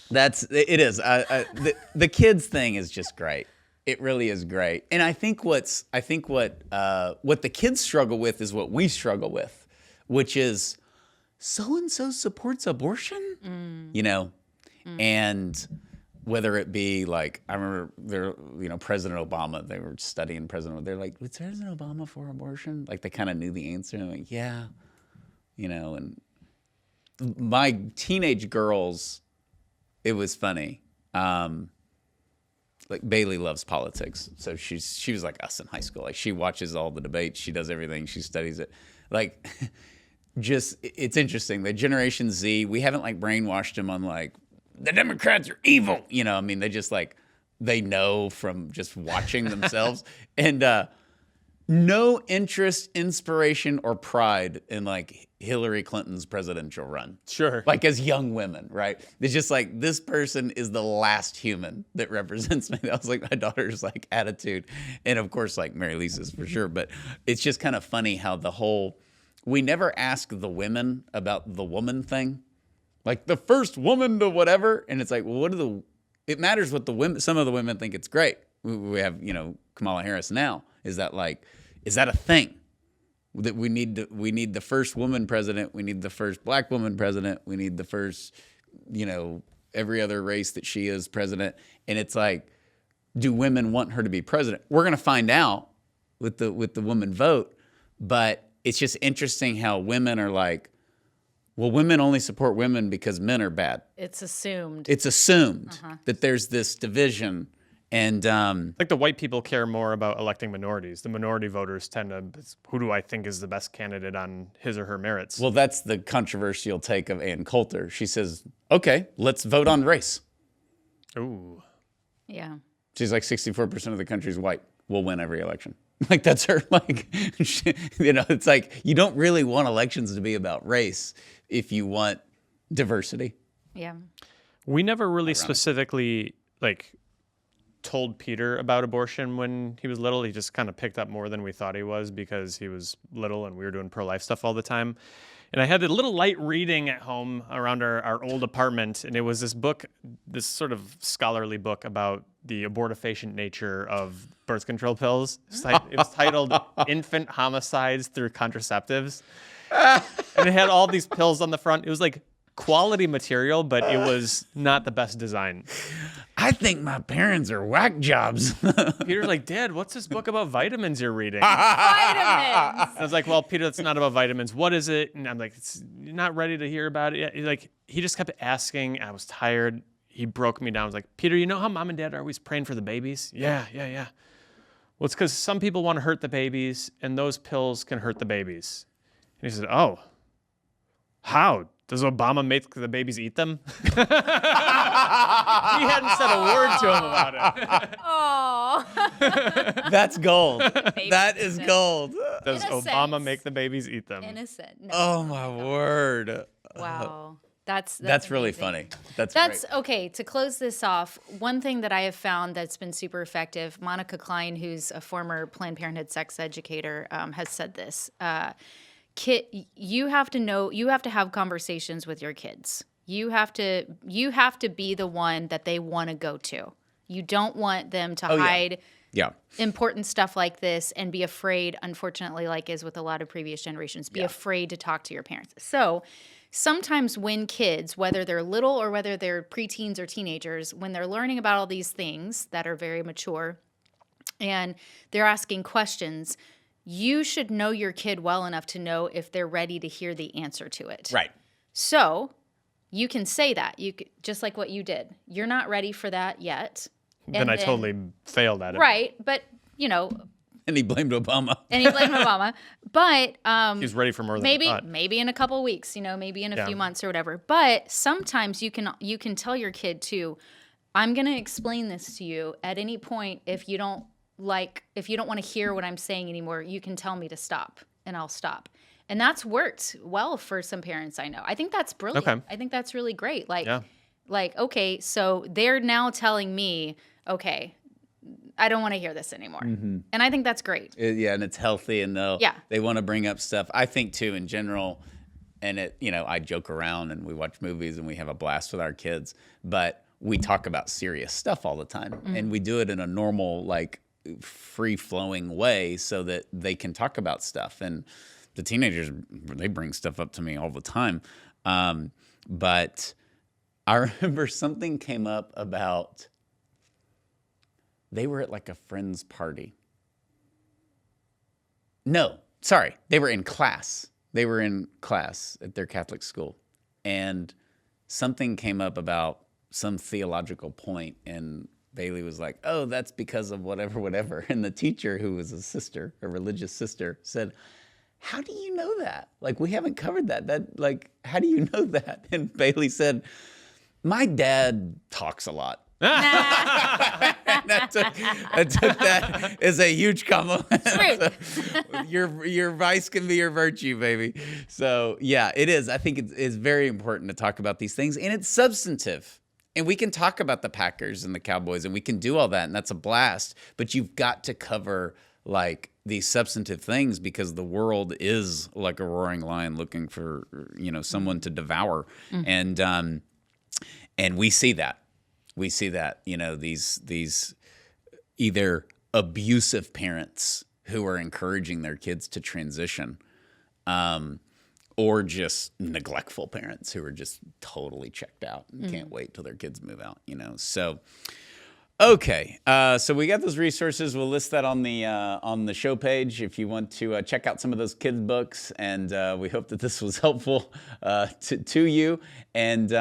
it is. The kids thing is just great. It really is great. And I think what the kids struggle with is what we struggle with, which is so-and-so supports abortion, and whether it be like, I remember President Obama, they were studying they're like, was President Obama for abortion? Like they kind of knew the answer. And like, yeah, and my teenage girls, it was funny. Like Bailey loves politics. So she was like us in high school. Like she watches all the debates. She does everything. She studies it. Like it's interesting. The Generation Z, we haven't like brainwashed them on like, the Democrats are evil. They just like, they know from just watching themselves. And no interest, inspiration, or pride in like Hillary Clinton's presidential run. Sure. Like as young women, right? It's just like this person is the last human that represents me. That was like my daughter's like attitude. And of course, like Mary Lisa's for sure. But it's just kind of funny how we never ask the women about the woman thing. Like the first woman to whatever. And it's like, well, it matters what the women, some of the women think it's great. We have, Kamala Harris now. Is that a thing? That we need the first woman president. We need the first black woman president. We need the first, every other race that she is president. And it's like, do women want her to be president? We're going to find out with the woman vote. But it's just interesting how women are like, well, women only support women because men are bad. It's assumed. It's assumed that there's this division. And like the white people care more about electing minorities. The minority voters tend to, who do I think is the best candidate on his or her merits? Well, that's the controversial take of Ann Coulter. She says, okay, let's vote on race. Ooh. Yeah. She's like 64% of the country's white. We'll win every election. Like that's her, like, it's like you don't really want elections to be about race if you want diversity. Yeah. We never really specifically, told Peter about abortion when he was little. He just kind of picked up more than we thought he was because he was little and we were doing pro-life stuff all the time. And I had a little light reading at home around our old apartment, and it was this book, this sort of scholarly book about the abortifacient nature of birth control pills. It was titled Infant Homicides Through Contraceptives. And it had all these pills on the front. It was like quality material, but it was not the best design. I think my parents are whack jobs. Peter's like, Dad, what's this book about vitamins you're reading? Vitamins. I was like, well, Peter, that's not about vitamins. What is it? And I'm like, you're not ready to hear about it yet. He just kept asking. I was tired. He broke me down. I was like, Peter, you know how mom and dad are always praying for the babies? Yeah. Well, it's because some people want to hurt the babies, and those pills can hurt the babies. And he said, oh, how? Does Obama make the babies eat them? He hadn't said a word to him about it. Oh. That's gold. That is gold. Does Obama make the babies eat them? Innocent. No. Oh my word. Wow. That's really amazing. funny. That's great. Okay. To close this off, one thing that I have found that's been super effective, Monica Klein, who's a former Planned Parenthood sex educator, has said this. You have to have conversations with your kids. You have to be the one that they want to go to. You don't want them to hide important stuff like this and be afraid, unfortunately, like is with a lot of previous generations, afraid to talk to your parents. So sometimes when kids, whether they're little or whether they're preteens or teenagers, when they're learning about all these things that are very mature and they're asking questions, you should know your kid well enough to know if they're ready to hear the answer to it. Right. So you can say that. You could, just like what you did. You're not ready for that yet. Then I totally failed at it. Right. But, And he blamed Obama. But he's ready for more than I thought. Maybe in a couple weeks, maybe in a few months or whatever. But sometimes you can tell your kid too, I'm going to explain this to you at any point. If you don't want to hear what I'm saying anymore, you can tell me to stop and I'll stop. And that's worked well for some parents I know. I think that's brilliant. Okay. I think that's really great. Okay, so they're now telling me, okay, I don't want to hear this anymore. Mm-hmm. And I think that's great. And it's healthy, and they want to bring up stuff. I think too, in general, and I joke around and we watch movies and we have a blast with our kids, but we talk about serious stuff all the time. Mm-hmm. And we do it in a normal, free-flowing way so that they can talk about stuff. And the teenagers, they bring stuff up to me all the time. But I remember something came up about they were at a friend's party. No, sorry. They were in class. They were in class at their Catholic school. And something came up about some theological point, and Bailey was like, oh, that's because of whatever. And the teacher, who was a religious sister, said, how do you know that? We haven't covered that. How do you know that? And Bailey said, my dad talks a lot. I took that as a huge compliment. So, your vice can be your virtue, baby. So yeah, it is. I think it's very important to talk about these things, and it's substantive. And we can talk about the Packers and the Cowboys, and we can do all that, and that's a blast. But you've got to cover like these substantive things, because the world is like a roaring lion looking for, someone to devour. And we see that. We see that, these either abusive parents who are encouraging their kids to transition, or just neglectful parents who are just totally checked out and can't wait till their kids move out, So, okay, so we got those resources. We'll list that on the show page if you want to check out some of those kids' books. And we hope that this was helpful to you. And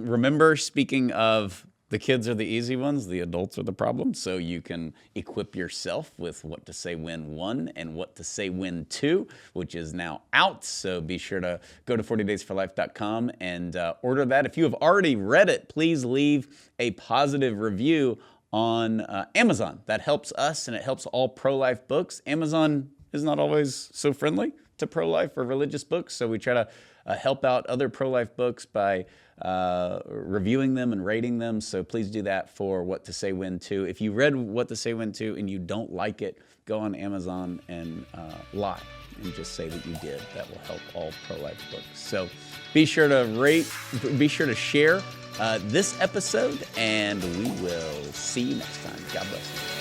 remember, speaking of the kids are the easy ones, the adults are the problem. So you can equip yourself with What to Say When 1 and What to Say When 2, which is now out. So be sure to go to 40daysforlife.com and order that. If you have already read it, please leave a positive review on Amazon. That helps us, and it helps all pro-life books. Amazon is not always so friendly to pro-life or religious books, so we try to help out other pro-life books by reviewing them and rating them. So please do that for What to Say When 2. If you read What to Say When 2 and you don't like it, go on Amazon and lie and just say that you did. That will help all pro-life books. So be sure to share this episode, and we will see you next time. God bless you.